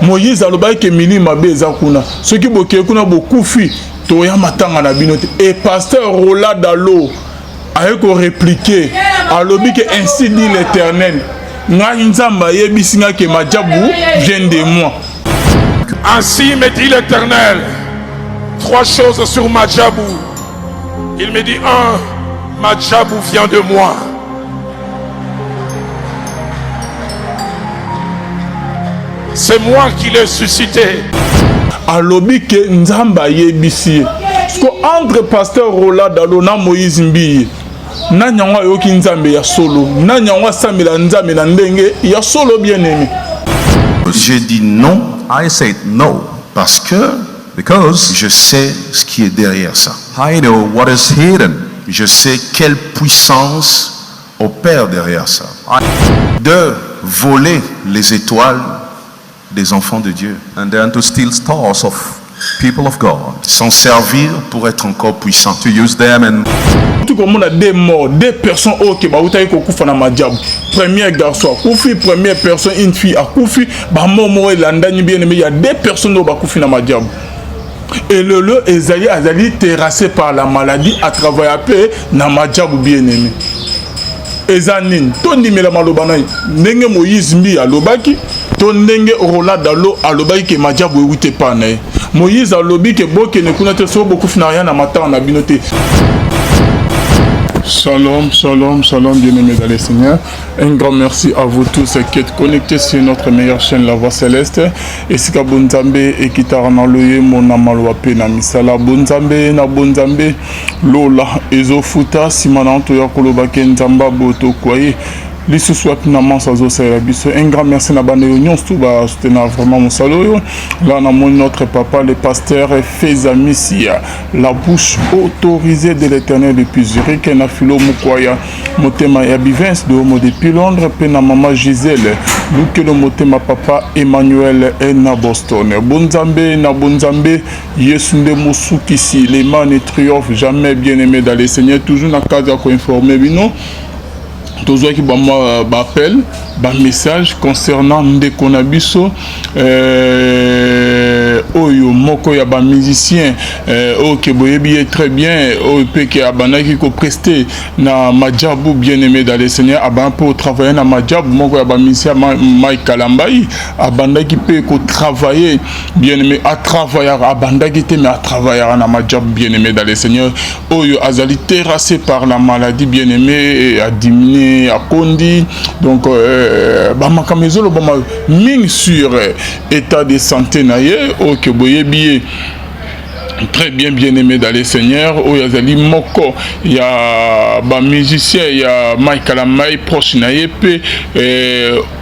Moïse aloba ke mili mabe ezakuna. Ceux qui boké kuna beaucoup fi to ya matanga na binote. Et pasteur Rola Dalo a eu répliqué alobi que ainsi dit l'Éternel. Nga nzamba yebisinga ke Madiabou vient de moi. Ainsi me dit l'Éternel, trois choses sur Madiabou. Il me dit, Madiabou vient de moi. C'est moi qui l'ai suscité. Alobi ke nzamba yebisi. Entre pasteur Rola Dalo na Moïse Mbiye. Na nyangwa yoki nzambe ya solo. Na nyangwa samela nzambe na ndenge ya solo bien aimé. J'ai dit non. I said no. Because je sais ce qui est derrière ça. I know what is hidden. Je sais quelle puissance opère derrière ça. De voler les étoiles des enfants de Dieu. And then to steal stars of people of God. S'en servir pour être encore puissant. To use them and... Tout comme on a des morts, des personnes qui ont na Madiabou. Premier garçon a koufi, première personne, une fille a koufi. Bah momo et landani bien aimé, il y a des personnes qui ont koufi na Madiabou. Et le Esaïe azali terrassé par la maladie à travers la paix na Madiabou bien aimé. Ezanin, Tony Mela Malobana, Nenge Moïse Mbi à Lobaki, to ndenge rola dalo alobai ke majabu ewite pa na ye Moïse alobi ke bokende kuna te so bokufi na rien na matanga na bino te. Shalom, shalom, shalom, bien-aimés dans les Seigneurs. Un grand merci à vous tous qui êtes connectés sur notre meilleure chaîne, La Voix Céleste. Et si ka bonzambe et qui t'a renaloye mon amalwape na misala bonzambe na bonzambe lola ezofuta simananto ya koloba kenzamba boto kwaye. Lisu soit finalement ça un grand merci na bande union tout ba soutenir vraiment mon salut là na mon notre papa le pasteur Fezamissia la bouche autorisée de l'Éternel depuis Zurich na filo mukwaya motema ya bivens de homo depuis Londres pe na maman Gisèle luke le motema papa Emmanuel et na Boston bonzambe na bonzambe yesu nde musukisi les man et triomphe jamais bien aimé dans les Seigneurs toujours na casa ko informer bino toujours qui m'appelle message concernant Ndeko na biso oyo moko ya ba musicien ok boyebi très bien o pe ke abanaki ko prester na majabu bien aimé dans les Seigneurs aban pour travailler na majabu moko ya ba musicien Mike Kalambai abandaki pe ko travailler bien aimé à travailler abandaki te mais à travailler na majabu bien aimé dans les Seigneurs oyo azali terrassé par la maladie bien aimé et a diminué à Kondi donc bamakamezolo bama ming sur état de santé naye que boyebi très bien aimé dans les Seigneurs o yazali moko ya ba musicien ya Mike Alamai proche na yepe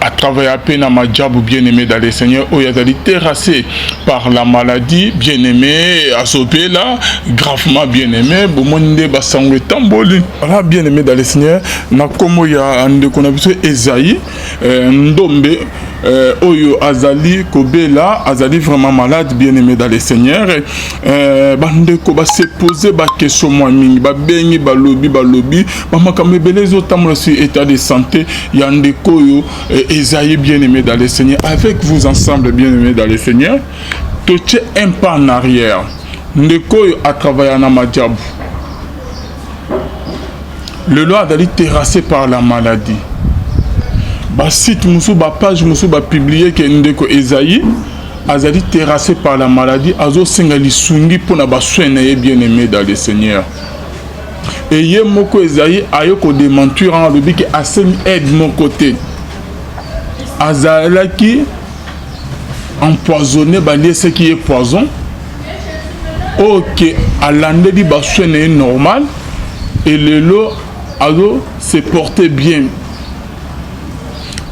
à travailler à peine à ma job bien aimé dans les Seigneurs o yazali terrassé par la maladie bien aimé à sauver là gravement bien aimé bomonde basangwe tamboli voilà bien aimé dans les Seigneurs na komo ya ande konabiso Esaïe ndombe oyo azali kobela azali vraiment malade bien aimé dans les Seigneurs bandeko ba se poser ba question moi mingi ba bengi ba lobi ba makambe belezo tamola sur état de santé ya ndeko yo Esaïe bien aimé dans les Seigneurs avec vous ensemble bien aimé dans les Seigneurs toche un pas en arrière ndeko yo a travaillé na majabu le loi d'aller terrassé par la maladie ba site musu ba page musu ba publier que ndeko Esaïe azali terrassé par la maladie azo sengali sungi pona ba soin na bien aimé dans le Seigneur et ye moko Esaïe ayo ko démentir en lobi que asemi aide mon côté azalaki empoisonné ba ce qui est poison OK alande di ba soin na normal et le lot azo se porter bien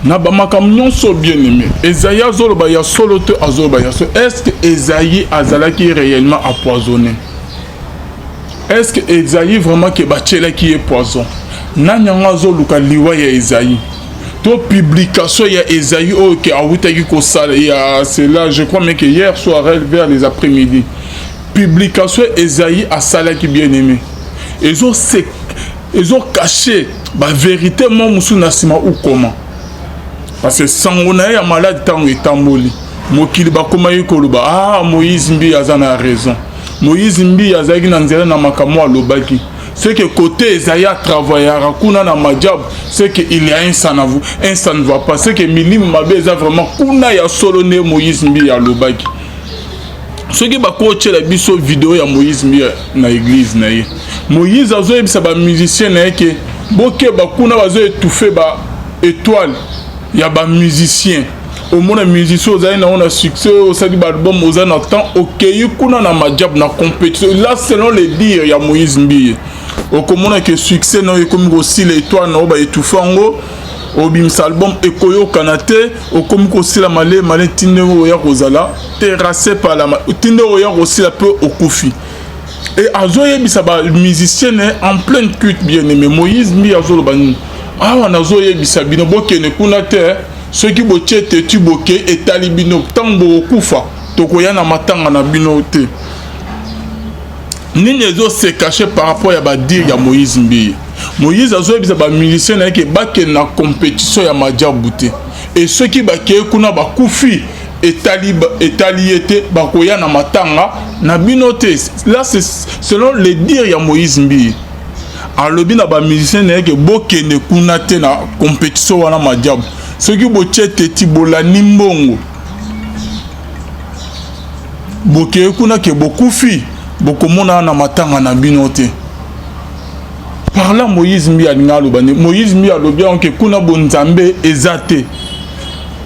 na ba makam nyonso bien aimé Esaïe azoloba ya solo te azoloba ya so est-ce que Esaïe azalaki réellement empoisonné est-ce que Esaïe vraiment que bachela qui est poison na nyanga azoluka liwa ya Esaïe to publication ya Esaïe OK awutaki ko sala ya c'est là je crois mais que hier soir vers les après-midi publication Esaïe a sala qui bien aimé ils ont caché ba vérité mon musu nasima ou comment parce que sangona ya malade tango etamboli mokili bakoma yekoloba ah Moïse mbi azana raison Moïse mbi azaki na nzela na makamo alobaki c'est que côté Esaïe travaillera kuna na majab c'est que il y a un ça ne va pas c'est que milime mabeza vraiment kuna ya solo ne Moïse mbi alobaki ce qui bakoche la biso vidéo ya Moïse mbi na église na ye Moïse azo ebisa ba musicien na ke boke bakuna bazo étouffer ba étoile ya ba musicien au monde musicien ozali na on a succès au sadi ba album ozali na temps OK kuna na majab na compétition là selon les dires ya Moïse Mbiye okomona que succès na ekomi aussi l'étoile na ba étouffango obimsa album ekoyo kanate okomi ko sila malé tinde oya kozala terrassé par la tinde oya aussi la peu okufi et azoye bisa ba musicien en pleine cuite bien aimé Moïse Mbiye azolo bani ah nazoye bisa bino bokene kuna te ceux qui bochete tu boke et talibino tambo okufa tokoya na matanga na bino te nini ezo se cacher par rapport ya ba dire ya Moïse Mbiye Moïse azoye bisa ba musicien na ke bake na compétition ya majabu te et ceux qui bake kuna bakufi etaliete bakoya na matanga na bino te là c'est selon les dires ya Moïse Mbiye alobi na ba musicien na ke bokene kuna te na compétition wana majabu soki bochete ti bolani mbongo bokeye kuna ke bokufi bokomona na matanga na bino te. Par là Moïse mbi alinga lobani Moïse mbi alobi onke kuna bonzambe ezate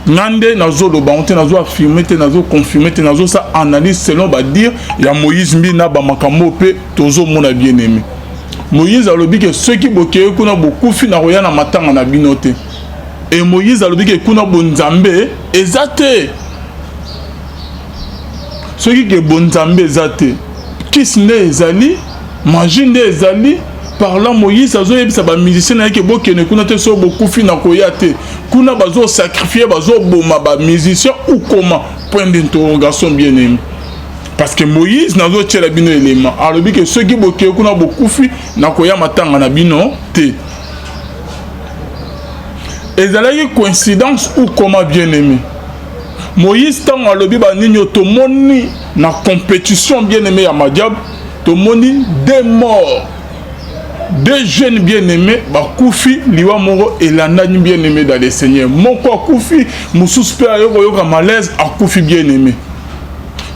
nande nazo loba onte nazo affirmer te nazo confirmer te nazo sa analyse selon ba dire ya Moïse mbi na ba makambo pe tozo mona bien aimé. Moïse alobi ke ceux qui bokeye kuna bokufi na roya na matanga na bino te. Et Moïse alobi ke kuna bonzambe ezate ceux qui ke bonzambe ezate kisne ezali majine ezali. Par là Moïse azo yebisa ba musicien na ke bokene kuna te so bokufi na koya te kuna bazo sacrifier bazo boma ba musicien ou comment point d'interrogation bien aimé parce que Moïse nazo tchela bino élément alobi ke ceux qui bokene kuna bokufi na koya matanga na bino te ezalaki coïncidence ou comment bien aimé Moïse tant alobi ba ninyo to moni na compétition bien aimé ya Madiab to moni des morts. Deux jeunes bien-aimés, Koufi, Liwa Moro et Landani bien-aimé dans les Seigneurs. Mon quoi Koufi, Moussous Père Yoka malaise à Koufi bien-aimé.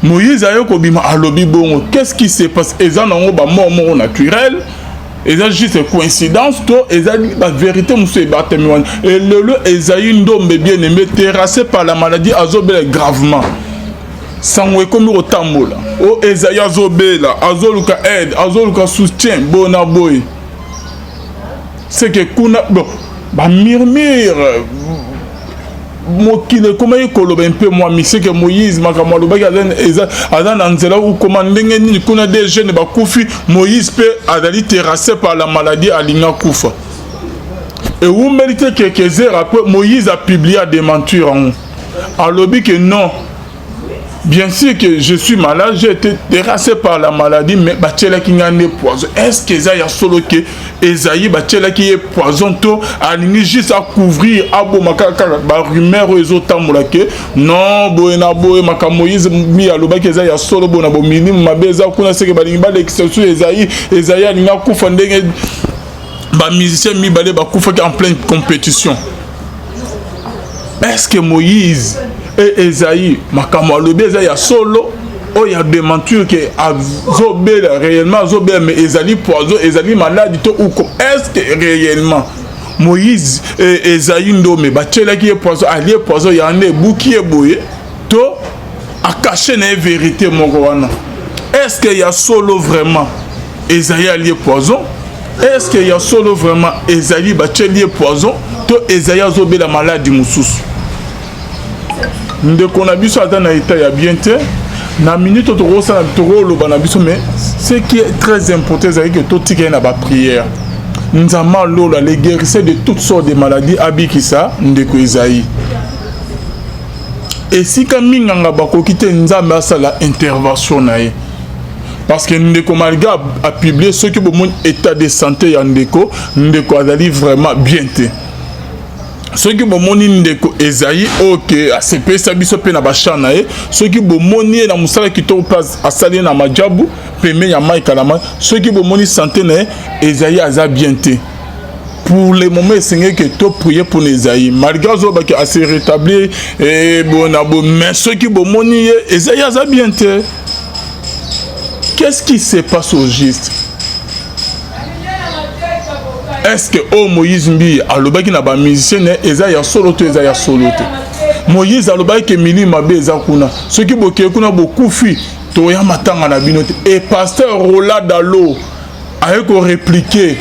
Moïse a yoko bima alobi bongo. Qu'est-ce qui se passe? Ezan en ba mort naturel. Ezan juste coïncidence to ezan la vérité moussou et batemouan. Et le Esaïe ndombe bien-aimé terrassé par la maladie azobel gravement. Sangwe comme au tambola. O Esaïe azobela, azoluka aide, azoluka soutien, bona boy. C'est que kuna bon ba murmure mokile comment ekoloba un peu moi mais c'est que Moïse makamaloba azan anzela ou comment ndenge ni kuna des jeunes ba kufi Moïse peut adali terrassé par la maladie alinga kufa et vous méritez quelques heures après Moïse a publié à démentir en alobi que non. Bien sûr que je suis malade, j'ai été terrassé par la maladie, mais Bachela qui a un poison. Est-ce que Esaïe a solo que Esaïe Bachela qui est poison, to aligné juste à couvrir abo makaka ba rumeur aux autres que non boena boe makamoïse mi aloba que Esaïe a solo bona bo minimum mabeza kuna seke balinga l'exception Esaïe alinga kufa ndenge ba musicien mi balé ba kufa en pleine compétition. Est-ce que Moïse et Esaïe, Makamalobe, Esaïe a solo, oh, il y a des mentures que Azobel réellement, Azobel, mais Esaïe poison, Esaïe malade, ou comme est-ce que réellement Moïse et Esaïe Ndome, Bachela qui est poison, allié poison, il y a un bout qui est bouillé, to a caché la vérité, mon Rwanda. Est-ce qu'il y a solo vraiment Esaïe allié poison? Est-ce qu'il y a solo vraiment Esaïe Bachelier poison? To Esaïe Azobel la maladie moussous. Ndeko na biso ata na état ya bien te na minute to ça na na biso mais ce qui est très important c'est que to tika na ba prière nzama lola les guérisseurs de toutes sortes de maladies abikisa ndeko Esaïe et si kaminganga bakoki te nzambe asala intervention na ye parce que ndeko malga a publié ce que bon état de santé ya ndeko azali vraiment bien te. Ceux qui bomoni ndeko Esaïe ok ACP sabiso pe na bachana e ceux qui bomoni na musala qui to place asali na majabu peme ya maika la ceux qui bomoni santé na Esaïe aza bien te pour le moment c'est que to prier pour Esaïe malgré zo ba ki a se rétablir et bon mais ceux qui bomoni Esaïe aza bien te. Qu'est-ce qui se passe au juste? Est-ce que oh Moïse mbi alobaki na ba musicien Esaïe solo to Esaïe solo te Moïse alobaki ke mili mabe eza kuna ceux qui boke kuna bokufi to ya matanga na binote et pasteur Rola Dalo a ko répliquer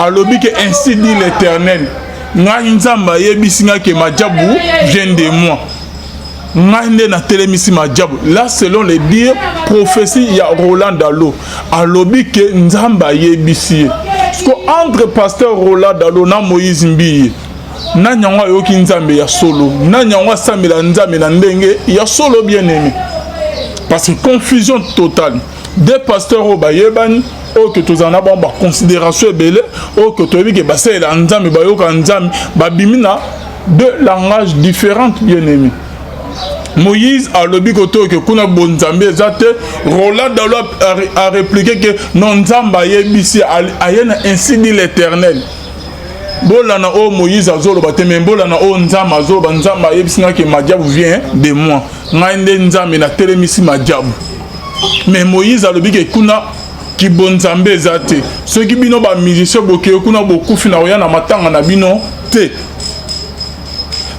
alobi que ainsi dit l'Éternel ngai nzamba yebisinga ke majabu vient de moi ngai nde na telemisi majabu là selon les dires prophétie ya Roland Dalo alobi que nzamba yebisi entre pasteur Roland Dalo na Moïse Mbi na nyangwa yoki nzambe ya solo na nyangwa samela nzambe na ndenge ya solo bien aimé parce que confusion totale des pasteurs au bayebani o que tous en avons ba considération belé o que to bi ke basé la nzambe ba yoka nzambe ba bimina deux langages différents bien aimé. Moïse a lobby koto que kuna bonzambe zate Roland Dalo a répliqué que non nzamba yebisi ayena ainsi dit l'Éternel bolana o Moïse azoloba te mais bolana o nzamba azoloba nzamba yebisinga ke Madiabu vient de moi ngai nde nzambe na telemisi Madiabu mais Moïse alobi ke kuna ki bonzambe ezate ceux qui bino ba musicien boke kuna bokufi na oya na matanga na bino te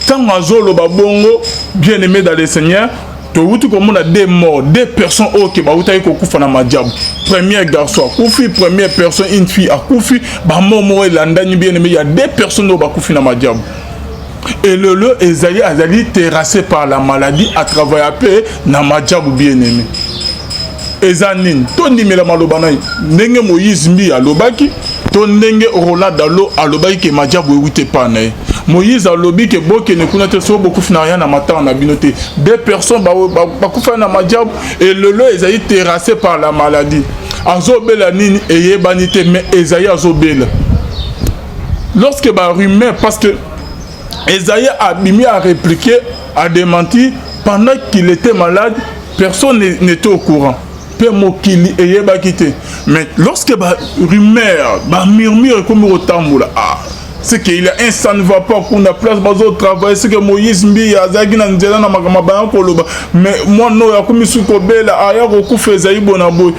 tant azoloba bongo bien aimé dans le Seigneur tout comme on a deux morts, deux personnes qui ba uta ko kufa na Madiabu. Premier garçon kufi, première personne une fille a kufi, ba momo elandani bien aimé, il y a deux personnes qui ba kufi na Madiabu. Et le Esaïe azali terrassé par la maladie à travers peu na Madiabu bien aimé. Ezanin to ndimela maloba na ndenge Moïse mbi alobaki to ndenge Roland Dalo alobaki ke Madiabu ewite pa na Moïse alobi ke boke ne kuna te so beaucoup na rien na matanga na binote deux personnes ba kufa na Madiabu et le Esaïe terrassé par la maladie azobela nini eyebanite mais Esaïe azobela lorsque ba rumeur parce que Esaïe a bimi à répliquer a démenti pendant qu'il était malade personne n'était au courant. Mais lorsque ba rumeur, ba murmure comme au tamboula, c'est qu'il y a un ça ne va pas qu'on a place bazo travail, c'est que Moïse mbi azagi na nzela na magama koloba, mais moi no ya comme suko bela aya ko kufa Esaïe bonaboy.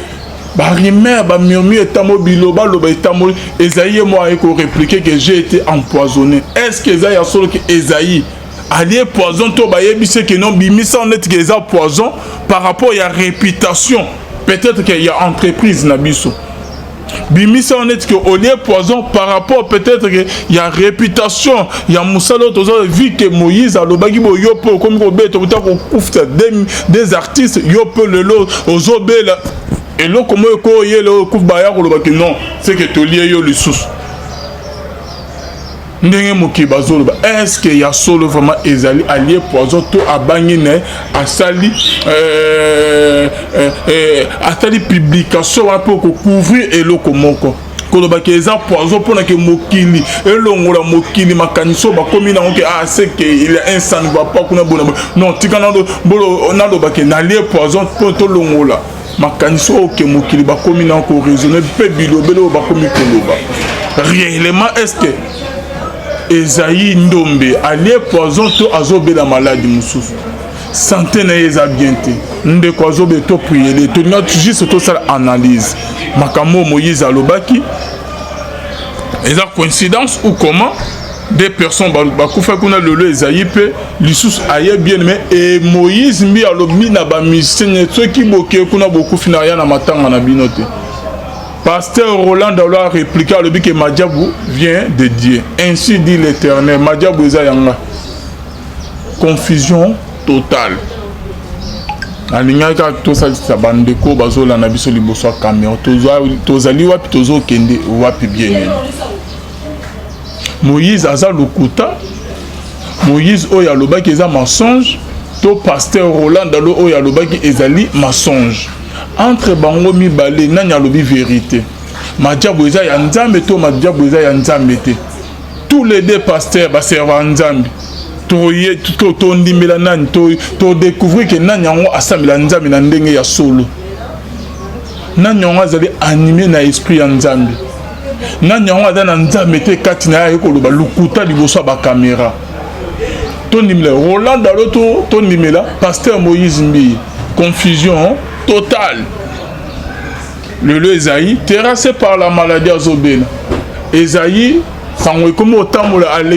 Ba rumeur, ba murmure tamo biloba loba tamo Esaïe moi ko répliquer que j'ai été empoisonné. Est-ce que Esaïe a solo que Esaïe allié poison to ba yebise que non bimisa on est que ça poison par rapport à la réputation. Peut-être qu'il y a entreprise Nabiso. Bimisa on est que au lieu poison par rapport peut-être qu'il y a réputation, il y a Moussalo vu que Moïse a le bagi yopo comme Roberto des artistes yopo le lot aux obéla et là comment ko yelo kouf baya ko le bagi non c'est que to lié yo le sous. Est-ce qu'il y a solo vraiment Esaïe allié poison tout à Bangine à sali publication pour couvrir et le komoko kolobaki eza poison pour que mokili et longola mokili makaniso ba komina onke c'est que il y a un sang va pas kuna bona non tikana bolo na lobaki na lié poison pour to longola makaniso ke mokili ba komina ko raisonner pe bilobelo ba komi koloba réellement est-ce que Esaïe Ndombe allié poison to azobe la maladie moussouf santé na eza bien te ndeko azobe to prier to not juste to ça analyse makamo Moïse alobaki eza coïncidence ou comment des personnes ba kufa kuna lolo Esaïe pe lissus aye bien mais et Moïse mbi alobi na ba misene ceux qui boke kuna beaucoup finaria na matanga na binote. Pasteur Roland Dalo a répliqué à l'objet que Madiabu vient de Dieu. Ainsi dit l'Éternel. Madiabu Ezayanga. Confusion totale. Alingaka to sa bandeko bazola na biso liboso caméra. Tozali wapi tozo kende wapi bien. Moïse aza lokuta. Moïse oya lobaki eza mensonge. To pasteur Roland Dalo oya lobaki ezali mensonge. Entre bango mibale nanya lobi vérité. Madiabu eza ya nzambe to Madiabu eza ya nzambe te. Tous les deux pasteurs ba serva nzambe. To ndimela nani to découvrir que nanya ngo asambela nzambe na ndenge ya solo. Nanya ngo azali animé na esprit ya nzambe. Nanya ngo azana nzambe te kati na ya ko loba lukuta liboso ba caméra. To ndimela Roland Dalo to ndimela pasteur Moïse Mbi. Confusion totale. Le Esaïe, terrassé par la maladie azobena. Esaïe, comme autant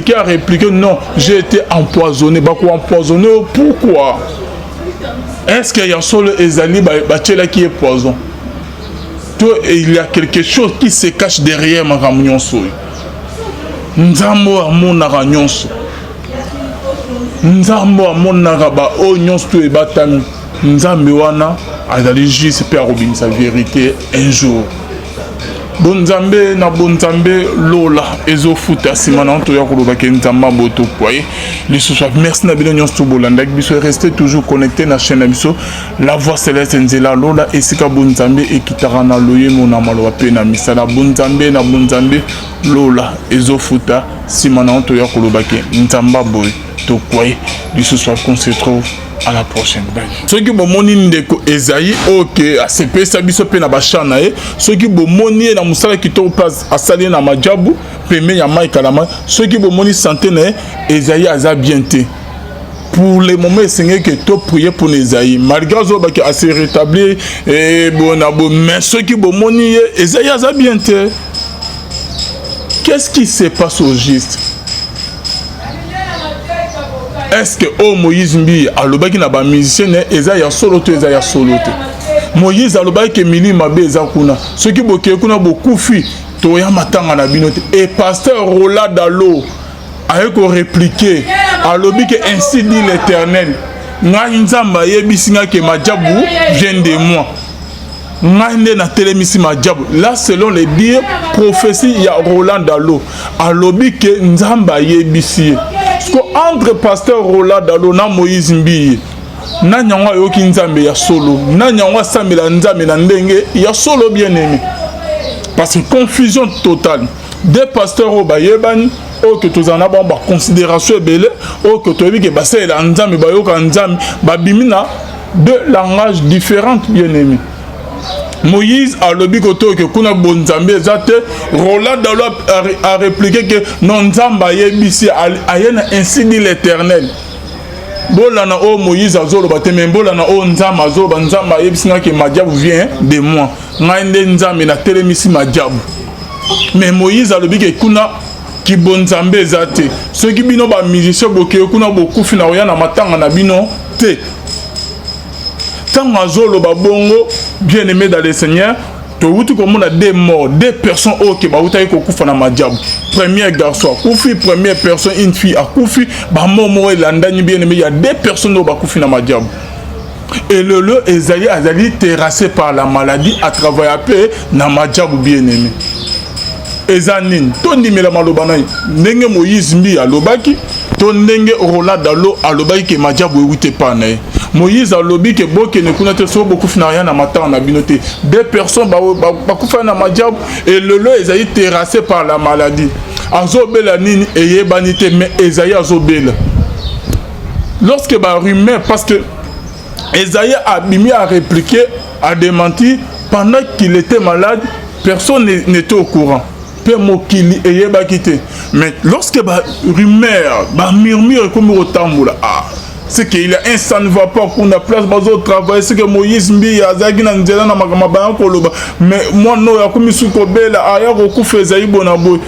qui a répliqué non, j'ai été empoisonné. Empoisonné, pourquoi? Est-ce qu'il y a solo Esaïe qui est poison? Il y a quelque chose qui se cache derrière ma ramionso. Nzambo amonaka nyonso. Nzambo amonaka ba o nyonso e batami. Nzambe wana azali juste pe arobini sa vérité un jour. Bonzambe na bonzambe lola ezofuta simana to ya koloba ke nzamba boto kwaye les soir merci na bino nyonso bolanda biso rester toujours connecté na chaîne biso la voix céleste nzela lola esika bonzambe ekitara na loye mona maloba pe na misala bonzambe na bonzambe lola ezofuta simana to ya koloba ke nzamba boy to kwaye les soir qu'on se retrouve à la prochaine. Ceux qui bomoni ndeko Esaïe OK ACP sabiso pe na bachana ceux qui bomoni na musala qui to place asali na Madiabu peme ya mai kalama soki bomoni santé na Esaïe aza bien te. Pour le moment c'est que to prier pour Esaïe malgré zo ba ki a se rétablir et bon mais soki bomoni Esaïe aza bien te. Qu'est-ce qui se passe au juste? Est-ce que Moïse mbi alobaki na ba musicien Esaïe solo to Esaïe solo te? Moïse alobaki ke mili mabe eza kuna soki boke kuna bokufi to ya matanga na binote et pasteur Roland Dalo a répliqué alobi que ainsi dit l'Éternel ngai nzamba yebisinga ke majabu vient de moi ngai nde na telemisi majabu. Là selon les dires prophétie ya Roland Dalo alobi ke nzamba yebisi entre pasteur Roland Dalo na Moïse mbi na nyangwa yoki nzambe ya solo na nyangwa samela nzambe na ndenge ya solo bien aimé parce que confusion totale des pasteurs au bayebani o que tous en avons ba considération belé o que tu que basé la nzambe ba yoka nzambe ba bimina deux langages différents bien aimé. Moïse a lobi koto que kuna bon nzambe ezate Roland Dalo a répliqué que non nzamba yebisi ayena ainsi dit l'Éternel. Bolana o Moïse azolo bateme bolana o nzamba azolo nzamba yebisinga ke majabu vient de moi ngai nde nzambe na telemisi majabu. Mais Moïse a lobi ke kuna ki bonzambe ezate soki bino ba musicien boke kuna bokufi na oya na matanga na bino te. Tant azolo ba bongo bien aimé dans le Seigneur to wutu comme on a des morts, des personnes qui ba wuta ko kufa na majabu. Premier garçon kufi, première personne une fille a kufi, ba momo elandani bien aimé, il y a des personnes qui ba kufi na majabu. Et le Esaïe azali terrassé par la maladie à travers un peu na majabu bien aimé. Ezanin to ndimela malobana ndenge Moïse mbi alobaki to ndenge Roland Dalo alobaki ke majabu ewite pa na ye. Moïse alobi ke boke ne kuna te so beaucoup fina rien na matanga na binote des personnes ba kufa na majabu et le Esaïe terrassé par la maladie azobela nini eyebanite mais Esaïe azobela lorsque ba rumeur parce que Esaïe a bimi à répliquer a démenti pendant qu'il était malade personne n'était au courant. Mais lorsque ba rumeur, ba murmure comme au tamboula, c'est qu'il y a un ça ne va pas qu'on a place bazo travail, c'est que Moïse mbi azagi na nzela na makama koloba, mais moi no ya komi sukobela aya ko kufeza ibonabo.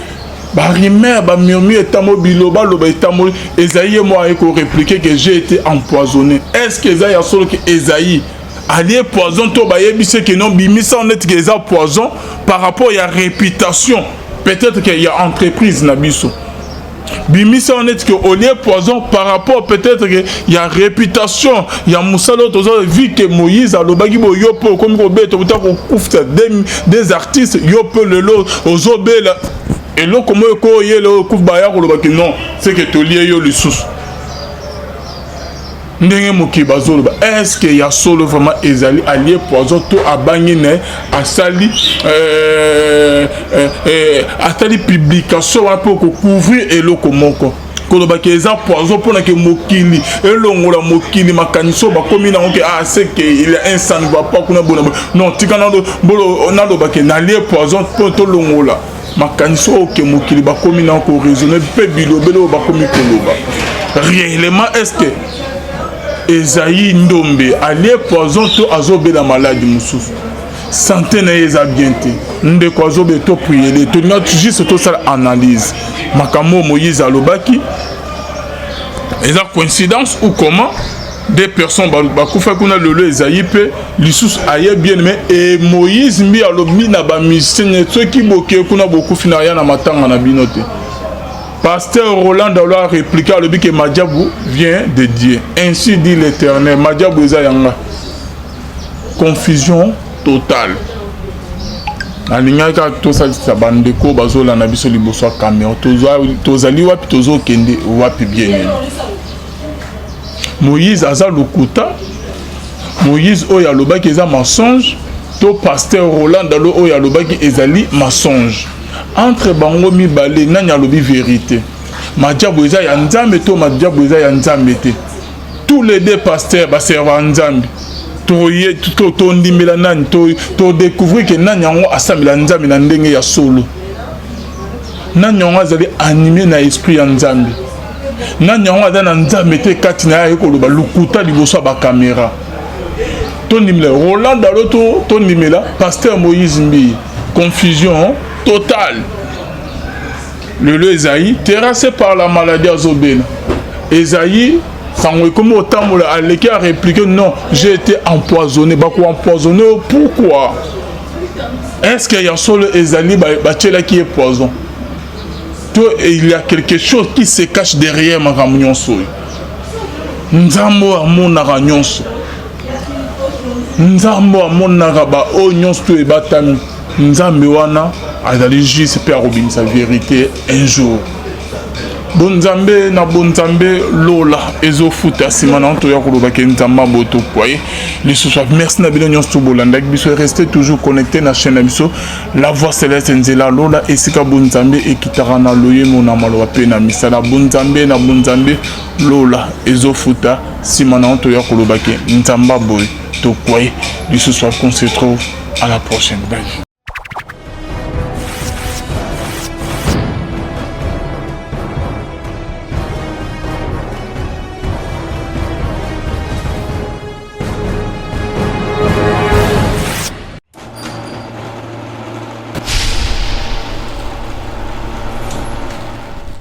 Ba rumeur, ba murmure tamo biloba loba tamo Esaïe moi ko répliquer que j'ai été empoisonné. Est-ce que Esaïe a solo que Esaïe allié poison to ba yebise que non bimisa on est que ça poison par rapport à la réputation. Peut-être qu'il y a entreprise nabiso. Bimisa on est que au lieu poison par rapport peut-être qu'il y a réputation, il y a Moussalo tozo vu que Moïse a lobaki bo yopo comme ko beto buta ko kufta des artistes yopo le lo ozobela et lo comme ko yelo kuf ba ya ko lobaki non, c'est que to lié yo le sous. Est-ce qu'il y a solo vraiment Esaïe allié poison tout à Bangine à sali à tali publication pour couvrir et le komoko kolobaki eza poison pour que mokili et longola mokili makaniso ba komi na onke c'est que il est instant va pas kuna bona non tikana bolo na lobaki na lié poison pour to longola makaniso que mokili ba komi na ko raisonner pe bilobelo ba komi koloba réellement est-ce que Esaïe Ndombe allié poison to azobe la maladie moussouf santé na eza bien te nde ko azobe to prier to not juste to ça analyse makamo Moïse alobaki eza coïncidence ou comment des personnes ba kufa kuna lolo Esaïe pe lisusu aye bien mais et Moïse mbi alobi na ba musicien ceux qui boke kuna beaucoup finaria na matanga na binote. Pasteur Roland Dalo a répliqué à l'objet que Madjabou vient de Dieu. Ainsi dit l'Éternel. Madjabou Zayanga. Confusion totale. Alingaka to sa bandeko bazola na biso liboso caméra. Tozali wapi tozo kende wapi bien. Moïse aza lokuta. Moïse oya lobaki eza mensonge. To pasteur Roland Dalo oya lobaki ezali mensonge. Entre bango mibale nanya lobi vérité. Madjabou eza ya nzambe to madjabou eza ya nzambe te. Tous les deux pasteurs ba serva nzambe. To ndimela nani to découvrir que nanya ngo asamela nzambe na ndenge ya solo. na nyongo azali animé na esprit ya Nzambe na nyongo aza na Nzambe te kati na ye koloba lukuta liboso ba caméra to nimela Roland Dalo to nimela pasteur Moïse Mbi confusion totale. Le Esaïe terrassé par la maladie azobena Esaïe comme autant qui a répliqué non, j'ai été empoisonné. Empoisonné pourquoi? Est-ce qu'il y a solo Esaïe qui est poison? Il y a quelque chose qui se cache derrière ma ramionso. Nzambo amonaka nyonso. Nzambo amonaka ba o nyonso e batami. Nzambe wana azali juste pe arobinisa vérité un jour. Bonzambe na bonzambe lola ezofuta simana to ya koloba ke nzamba boto poye les soir merci na bino nyonso bolanda biso rester toujours connecté na chaîne biso la voix céleste nzela lola esika bonzambe ekitara na loye mona maloba pe na misala bonzambe na bonzambe lola ezofuta simana to ya koloba ke nzamba boy to poye les soir qu'on se retrouve à la prochaine. Bye.